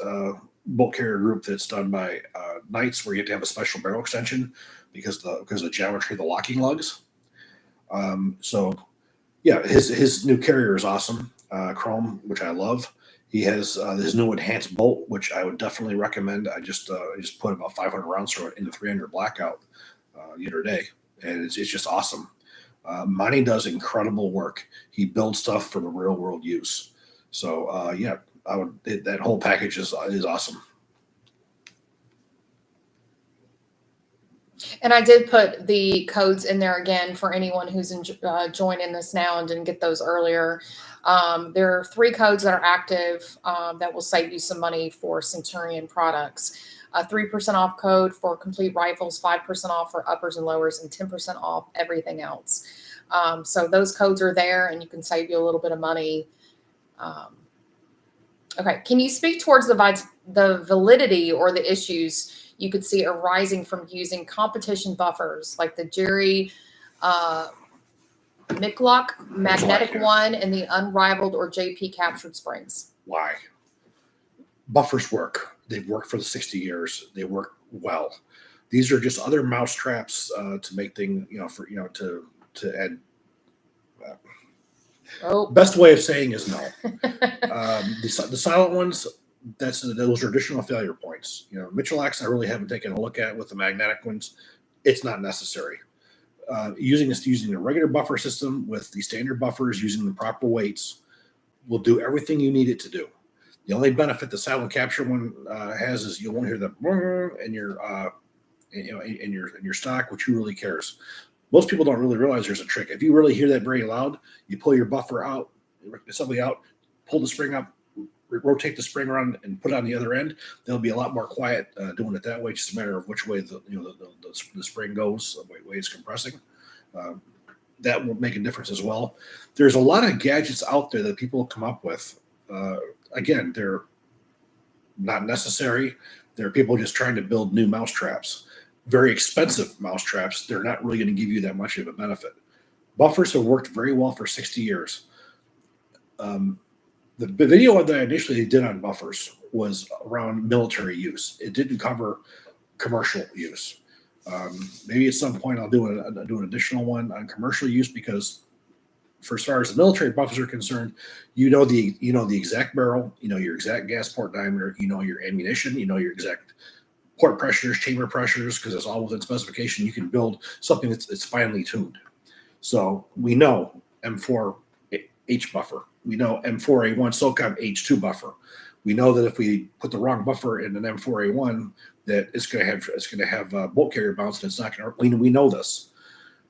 bolt carrier group that's done by Knights, where you have to have a special barrel extension because of the geometry of the locking lugs. So yeah, his new carrier is awesome, chrome, which I love. He has his new enhanced bolt, which I would definitely recommend. I just put about 500 rounds through it in the 300 blackout the other day, and it's just awesome. Monty does incredible work. He builds stuff for the real world use. So yeah, that whole package is awesome. And I did put the codes in there again for anyone who's joining this now and didn't get those earlier. There are 3 codes that are active that will save you some money for Centurion products. A 3% off code for complete rifles, 5% off for uppers and lowers, and 10% off everything else. So those codes are there, and you can save you a little bit of money. Okay, can you speak towards the validity or the issues you could see arising from using competition buffers like the Jerry Micklock magnetic yeah. one and the unrivaled or JP captured springs? Why? Buffers work. They've worked for the 60 years. They work well. These are just other mouse traps to make things, to add. Best way of saying is no. The silent ones, those are additional failure points. Mitchell-X, I really haven't taken a look at with the magnetic ones. It's not necessary. Using a regular buffer system with the standard buffers, using the proper weights, will do everything you need it to do. The only benefit the silent capture one has is you won't hear the in your stock, which who really cares. Most people don't really realize there's a trick. If you really hear that very loud, you pull your buffer out, something out, pull the spring up, rotate the spring around, and put it on the other end. They'll be a lot more quiet doing it that way. Just a matter of which way the spring goes, the way it's compressing. That will make a difference as well. There's a lot of gadgets out there that people come up with. Again, they're not necessary. There are people just trying to build new mousetraps. Very expensive mousetraps. They're not really going to give you that much of a benefit. Buffers have worked very well for 60 years. The video that I initially did on buffers was around military use. It didn't cover commercial use. Maybe at some point I'll do an additional one on commercial use, because for as far as the military buffers are concerned, the exact barrel, your exact gas port diameter, your ammunition, your exact port pressures, chamber pressures, because it's all within specification. You can build something that's finely tuned. So we know M4H buffer. We know M4A1 SOCOM H2 buffer. We know that if we put the wrong buffer in an M4A1, that it's going to have bolt carrier bounce, and it's not going to. We know this.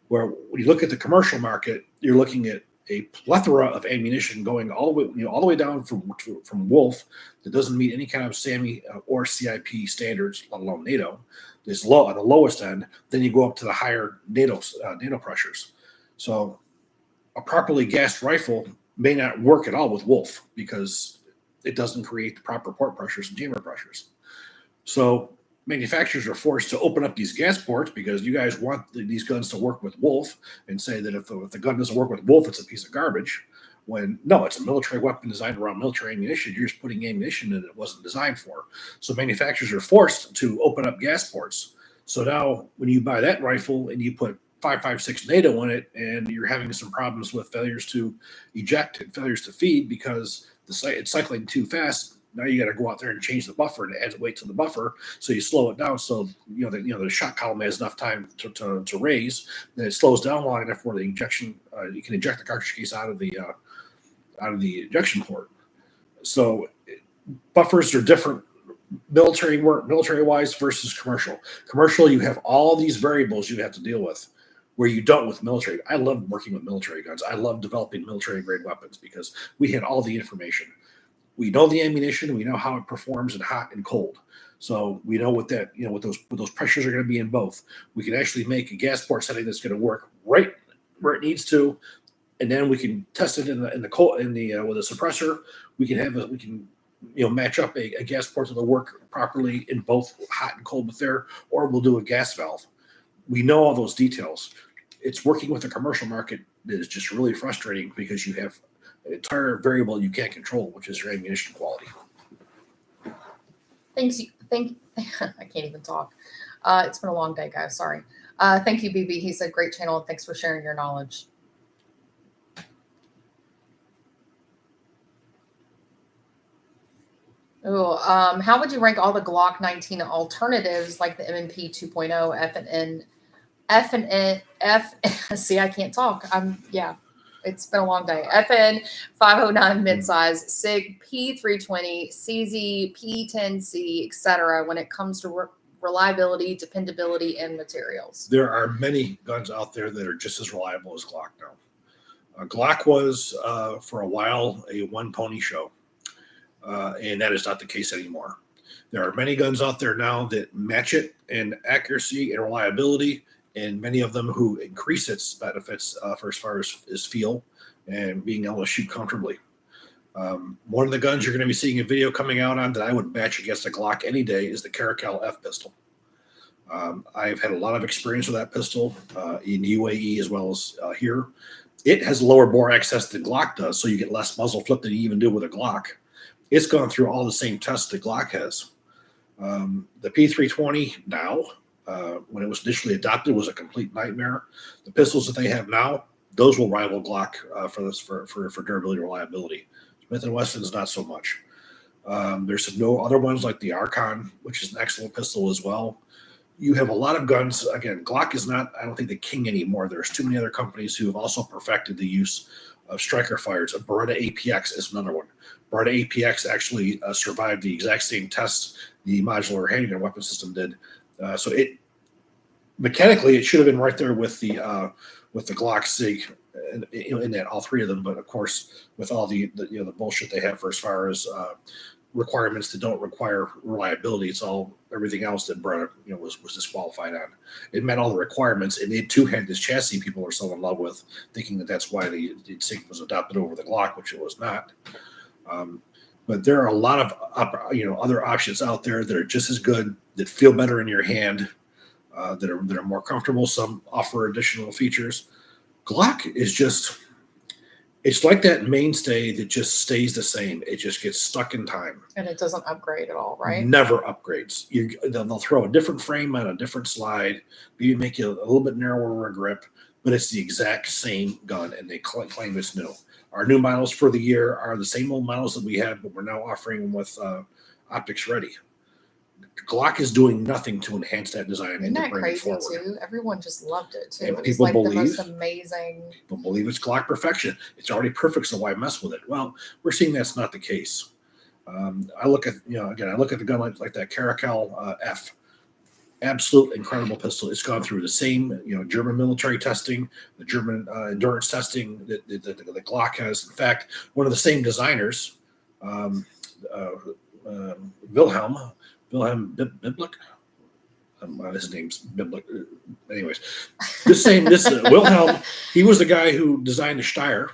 Where when you look at the commercial market, you're looking at a plethora of ammunition going all the way down from Wolf that doesn't meet any kind of SAMI or CIP standards, let alone NATO. It's low on the lowest end. Then you go up to the higher NATO pressures. So a properly gassed rifle may not work at all with Wolf because it doesn't create the proper port pressures and chamber pressures. So manufacturers are forced to open up these gas ports because you guys want these guns to work with Wolf, and say that if the gun doesn't work with Wolf, it's a piece of garbage. When no, it's a military weapon designed around military ammunition. You're just putting ammunition in that it wasn't designed for. So manufacturers are forced to open up gas ports. So now when you buy that rifle and you put 5.56 NATO in it, and you're having some problems with failures to eject and failures to feed because it's cycling too fast. Now you got to go out there and change the buffer and add weight to the buffer, so you slow it down. So the shot column has enough time to raise. Then it slows down long enough for the injection. You can eject the cartridge case out of the ejection port. So buffers are different, military wise versus commercial. Commercial, you have all these variables you have to deal with, where you don't with military. I love working with military guns. I love developing military grade weapons because we had all the information. We know the ammunition, we know how it performs in hot and cold. So we know what those pressures are going to be in both. We can actually make a gas port setting that's going to work right where it needs to, and then we can test it with a suppressor. We can match up a gas port that'll work properly in both hot and cold with there, or we'll do a gas valve. We know all those details. it's working with the commercial market that is just really frustrating because you have an entire variable you can't control, which is your ammunition quality. Thanks. I can't even talk. It's been a long day, guys. Sorry. Thank you, BB. He said, great channel. And thanks for sharing your knowledge. Ooh, how would you rank all the Glock 19 alternatives like the M&P 2.0, see, I can't talk. Yeah, it's been a long day. FN 509 midsize, SIG P320, CZ P10C, etc. when it comes to reliability, dependability, and materials? There are many guns out there that are just as reliable as Glock now. Glock was, for a while, a one pony show. And that is not the case anymore. There are many guns out there now that match it in accuracy and reliability, and many of them who increase its benefits for as far as feel and being able to shoot comfortably. One of the guns you're going to be seeing a video coming out on that I would match against a Glock any day is the Caracal F pistol. I've had a lot of experience with that pistol in UAE as well as here. It has lower bore access than Glock does, so you get less muzzle flip than you even do with a Glock. It's gone through all the same tests that Glock has. The P320 now, when it was initially adopted, was a complete nightmare. The pistols that they have now, those will rival Glock for durability and reliability. Smith & Wesson's not so much. There's some no other ones like the Archon, which is an excellent pistol as well. You have a lot of guns. Again, Glock is not, I don't think, the king anymore. There's too many other companies who have also perfected the use of striker fires. A Beretta APX is another one. Beretta APX actually survived the exact same tests the modular handgun weapon system did. So it mechanically, it should have been right there with the Glock SIG in that, all three of them. But of course, with all the bullshit they have for as far as requirements that don't require reliability, it's all everything else that Beretta was disqualified on. It met all the requirements, and it too had this chassis people are so in love with, thinking that that's why the SIG was adopted over the Glock, which it was not. But there are a lot of other options out there that are just as good, that feel better in your hand, that are more comfortable. Some offer additional features. Glock is just, it's like that mainstay that just stays the same. It just gets stuck in time. And it doesn't upgrade at all, right? Never upgrades. They'll throw a different frame on a different slide, maybe make you a little bit narrower grip, but it's the exact same gun, and they claim it's new. Our new models for the year are the same old models that we had, but we're now offering them with optics ready. Glock is doing nothing to enhance that design. Isn't that crazy too? Everyone just loved it too. And it was like the most amazing. People believe it's Glock perfection. It's already perfect, so why mess with it? Well, we're seeing that's not the case. I look at I look at the gun like that Caracal F. Absolute incredible pistol. It's gone through the same German military testing, the German endurance testing that the Glock has. In fact, one of the same designers, Wilhelm Biblick. His name's Biblick. Anyways, Wilhelm, he was the guy who designed the Steyr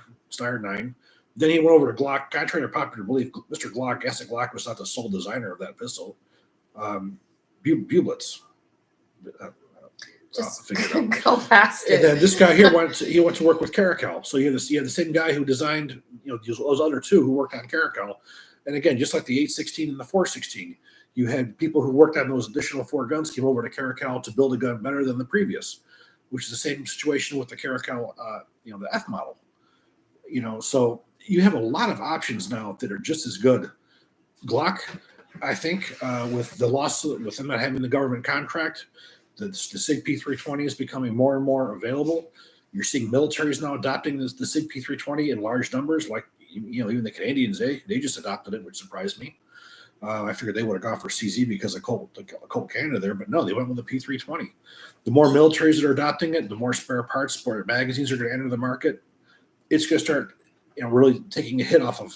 9. Then he went over to Glock. Contrary to popular belief, Mr. Glock, Essex Glock, was not the sole designer of that pistol. Bublitz. Just go past it. And then this guy here went to work with Caracal. So you have the same guy who designed those other two who worked on Caracal. And again, just like the 816 and the 416, you had people who worked on those additional 4 guns came over to Caracal to build a gun better than the previous, which is the same situation with the Caracal, the F model. So you have a lot of options now that are just as good. Glock, I think, with the loss, with them not having the government contract, the SIG P320 is becoming more and more available. You're seeing militaries now adopting the SIG P320 in large numbers, like even the Canadians. They just adopted it, which surprised me. I figured they would have gone for CZ because of Colt Canada there, but no, they went with the P320. The more militaries that are adopting it, the more spare parts, spare magazines are going to enter the market. It's going to start really taking a hit off of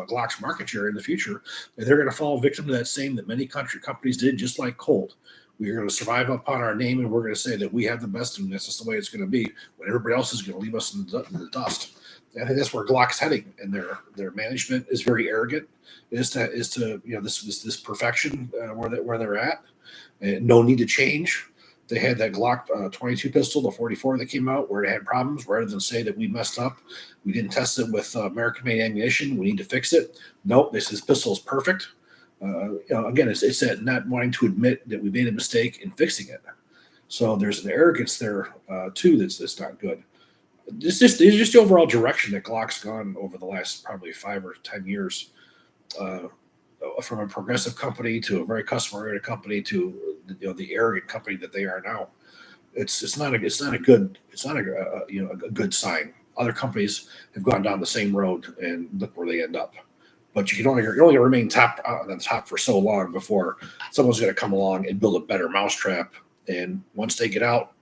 Glock's market share in the future, and they're going to fall victim to that same that many companies did, just like Colt. We're going to survive upon our name, and we're going to say that we have the best, and that's just the way it's going to be, when everybody else is going to leave us in the dust. And I think that's where Glock's heading, and their management is very arrogant, is to this perfection where they're at, and no need to change. They had that Glock 22 pistol, the 44 that came out, where it had problems. Rather than say that we messed up, we didn't test it with American-made ammunition, we need to fix it. Nope, this pistol is perfect. Again, it's that not wanting to admit that we made a mistake in fixing it. So there's an arrogance there too that's not good. It's just the overall direction that Glock's gone over the last probably 5 or 10 years, uh, from a progressive company to a very customer-oriented company to the arrogant company that they are now. It's not a good sign. Other companies have gone down the same road and look where they end up. But you only remain top on the top for so long before someone's going to come along and build a better mousetrap. And once they get out,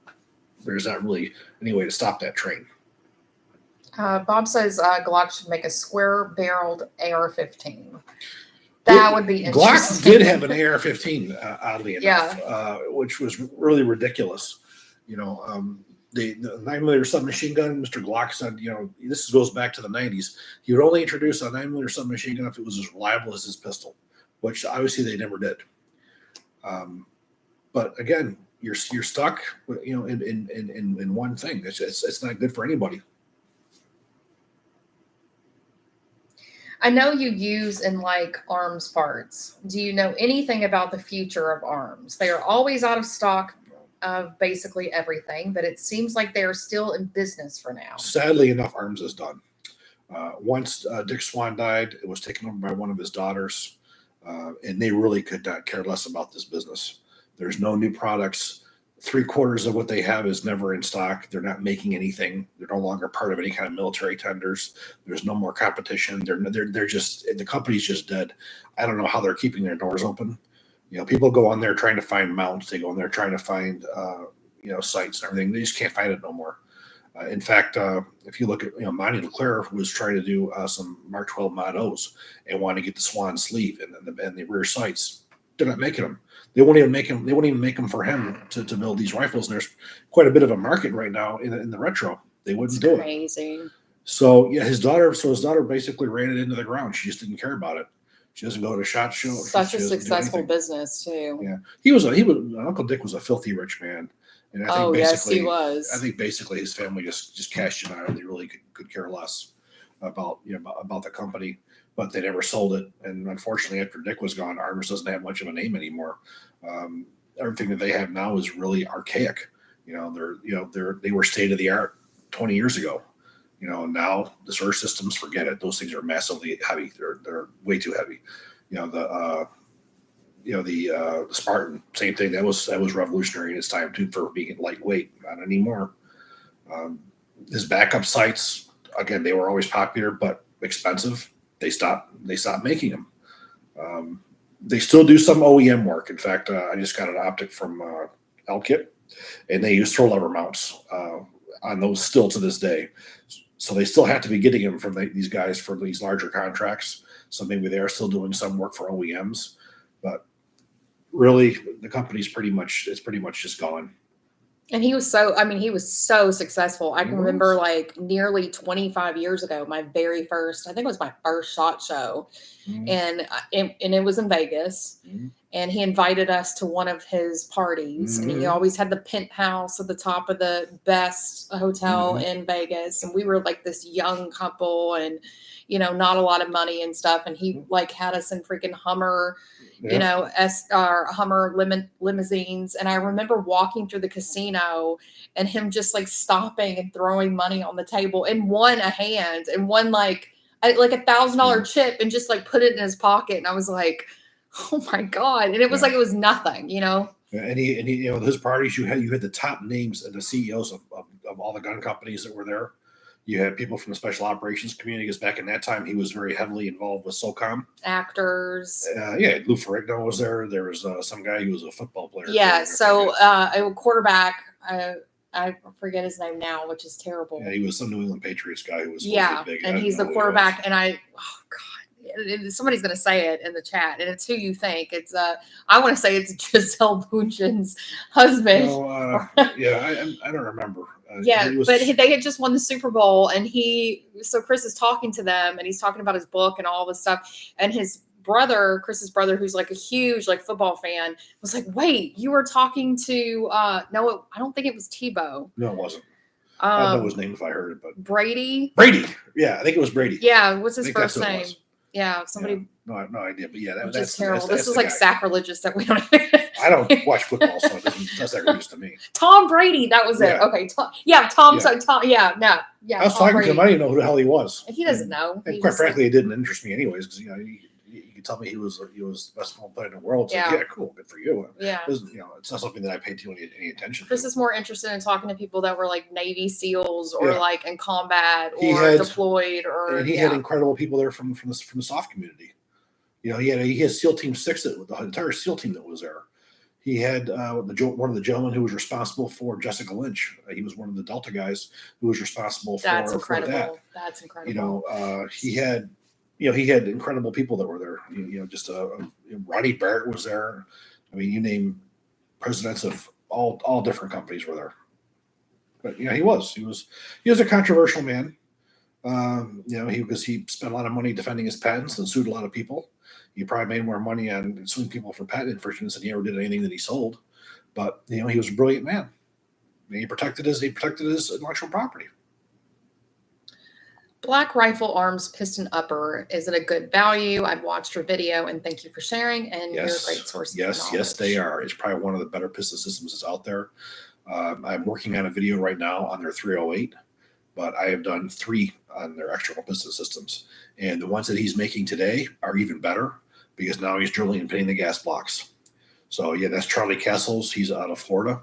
there's not really any way to stop that train. Bob says Glock should make a square-barreled AR-15. That would be interesting. Glock did have an AR-15, oddly enough, Yeah. Which was really ridiculous. The 9mm submachine gun, Mr. Glock said, this goes back to the 90s. He would only introduce a 9mm submachine gun if it was as reliable as his pistol, which obviously they never did. But again, you're stuck, in one thing. It's not good for anybody. I know you use in like arms parts. Do you know anything about the future of arms? They are always out of stock of basically everything, but it seems like they are still in business for now. Sadly enough, arms is done. Once Dick Swan died, it was taken over by one of his daughters, and they really could not care less about this business. There's no new products. 3/4 of what they have is never in stock. They're not making anything. They're no longer part of any kind of military tenders. There's no more competition. They're just, the company's just dead. I don't know how they're keeping their doors open. People go on there trying to find mounts. They go on there trying to find sites and everything. They just can't find it no more. In fact, if you look at Monty LeClaire was trying to do some Mark 12 Mod O's and want to get the Swan sleeve and the rear sights. They're not making them. They won't even make them. They won't even make them for him to build these rifles. And there's quite a bit of a market right now in the retro. They wouldn't do it. Crazy. So yeah, his daughter basically ran it into the ground. She just didn't care about it. She doesn't go to SHOT Show. Such a successful business too. Yeah, Uncle Dick was a filthy rich man, and I think yes, he was. I think basically his family just cashed it out, and they really could care less about the company. But they never sold it, and unfortunately, after Dick was gone, Arms doesn't have much of a name anymore. Everything that they have now is really archaic. They were state of the art 20 years ago. Now the surge systems, forget it. Those things are massively heavy. They're way too heavy. The Spartan, same thing. That was revolutionary in its time too for being lightweight. Not anymore. His backup sights, again, they were always popular but expensive. They stopped making them. They still do some OEM work. In fact, I just got an optic from Elkit, and they use throw lever mounts on those still to this day. So they still have to be getting them from these guys for these larger contracts. So maybe they are still doing some work for OEMs, but really the company's pretty much just gone. And he was so successful. I can remember like nearly 25 years ago, my very first, I think it was my first SHOT Show. Mm-hmm. And it was in Vegas. Mm-hmm. And he invited us to one of his parties. Mm-hmm. And he always had the penthouse at the top of the best hotel in Vegas. And we were like this young couple and, not a lot of money and stuff. And he like had us in freaking Hummer, Hummer limousines. And I remember walking through the casino and him just like stopping and throwing money on the table and won a hand and won like $1,000 chip and just like put it in his pocket. And I was like, oh my God. And it was like, it was nothing, Yeah, and he his parties, you had the top names and the CEOs of all the gun companies that were there. You had people from the special operations community, because back in that time, he was very heavily involved with SOCOM. Actors. Lou Ferrigno was there. There was some guy who was a football player. Yeah, so a quarterback, I forget his name now, which is terrible. Yeah, he was some New England Patriots guy who was big. And he's the quarterback, and oh God. Somebody's going to say it in the chat, and it's who you think. It's I want to say it's Giselle Bundchen's husband. I don't remember. But they had just won the Super Bowl, and so Chris is talking to them, and he's talking about his book and all this stuff, and his brother, Chris's brother, who's like a huge like football fan, was like, "Wait, you were talking to no, I don't think it was Tebow. No, it wasn't. I don't know his name if I heard it, but Brady. Brady. Yeah, I think it was Brady. Yeah, what's his I think that's first who it name? was. Yeah, somebody. Yeah. No, I have no idea. But yeah, Which that's is terrible. that's This is the like guy. sacrilegious that we don't. I don't watch football, so that's sacrilegious to me. Tom Brady. That was it. Yeah. Okay. Tom. Yeah. So Tom. Yeah. No. Yeah. I was Tom talking Brady. to him. I didn't know who the hell he was. He doesn't know. And He quite just, frankly, it didn't interest me anyways because you could tell me he was the best football player in the world. So, Yeah. yeah, cool, good for you. Yeah. It's not something that I paid any attention Chris to. is more interested in talking to people that were like Navy SEAls or Yeah. like in combat He or had- deployed or. And he had incredible people there from the soft community. He had SEAL Team 6 the entire SEAL team that was there. He had one of the gentlemen who was responsible for Jessica Lynch. He was one of the Delta guys who was responsible That's for incredible. that. That's incredible. He had incredible people that were there. Ronnie Barrett was there. I mean, you name presidents of all different companies were there. But he was a controversial man. He spent a lot of money defending his patents and sued a lot of people. He probably made more money on suing people for patent infringements than he ever did anything that he sold. But he was a brilliant man. He protected his intellectual property. Black Rifle Arms Piston Upper, is it a good value? I've watched your video and thank you for sharing. And you're a great source of knowledge. Yes, they are. It's probably one of the better piston systems that's out there. I'm working on a video right now on their 308, but I have done 3 on their external piston systems. And the ones that he's making today are even better because now he's drilling and pitting the gas blocks. So, yeah, that's Charlie Castles. He's out of Florida.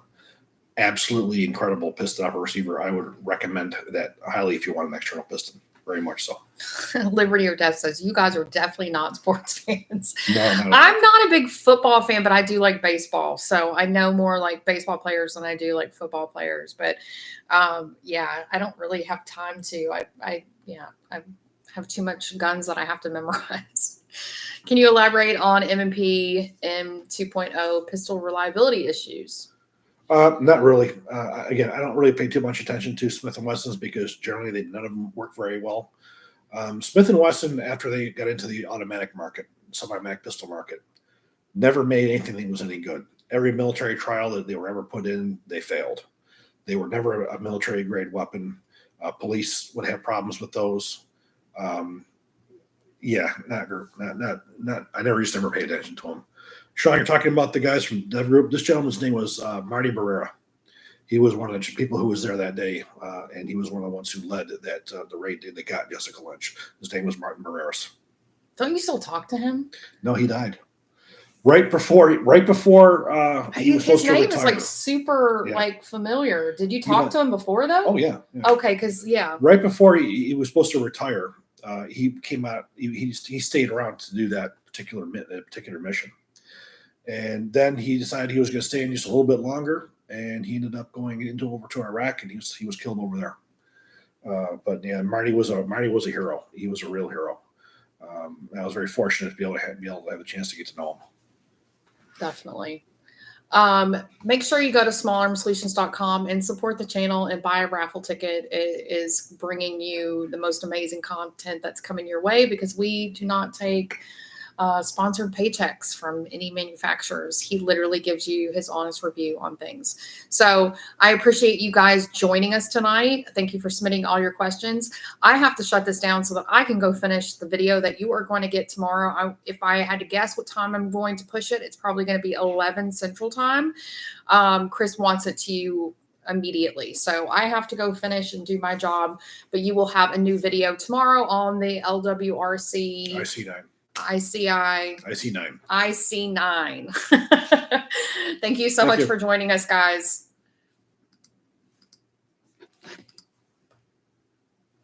Absolutely incredible piston upper receiver. I would recommend that highly if you want an external piston. Very much so. Liberty or Death says, you guys are definitely not sports fans. No, I'm not a big football fan, but I do like baseball. So I know more like baseball players than I do like football players. But I don't really have time to. I have too much guns that I have to memorize. Can you elaborate on M&P M2.0 pistol reliability issues? Not really. Again, I don't really pay too much attention to Smith & Wessons because generally none of them work very well. Smith & Wesson, after they got into the automatic market, semi-automatic pistol market, never made anything that was any good. Every military trial that they were ever put in, they failed. They were never a military-grade weapon. Police would have problems with those. I never used to ever pay attention to them. Sean, you're talking about the guys from that group. This gentleman's name was Marty Barrera. He was one of the people who was there that day, and he was one of the ones who led the raid that got Jessica Lynch. His name was Martin Barreras. Don't you still talk to him? No, he died right before he was supposed to retire. His name is like super like familiar. Did you talk to him before though? Oh yeah. Okay, because right before he was supposed to retire, he came out. He stayed around to do that particular mission. And then he decided he was going to stay in just a little bit longer, and he ended up going over to Iraq, and he was killed over there. But yeah, Marty was a hero. He was a real hero. I was very fortunate to be able to have a chance to get to know him. Definitely. Make sure you go to smallarmsolutions.com and support the channel and buy a raffle ticket. It is bringing you the most amazing content that's coming your way because we do not take sponsored paychecks from any manufacturers. He literally gives you his honest review on things. So I appreciate you guys joining us tonight. Thank you for submitting all your questions. I have to shut this down so that I can go finish the video that you are going to get tomorrow. If I had to guess what time I'm going to push it, it's probably going to be 11 Central Time. Chris wants it to you immediately. So I have to go finish and do my job, but you will have a new video tomorrow on the LWRC. IC9. Thank you so much for joining us, guys.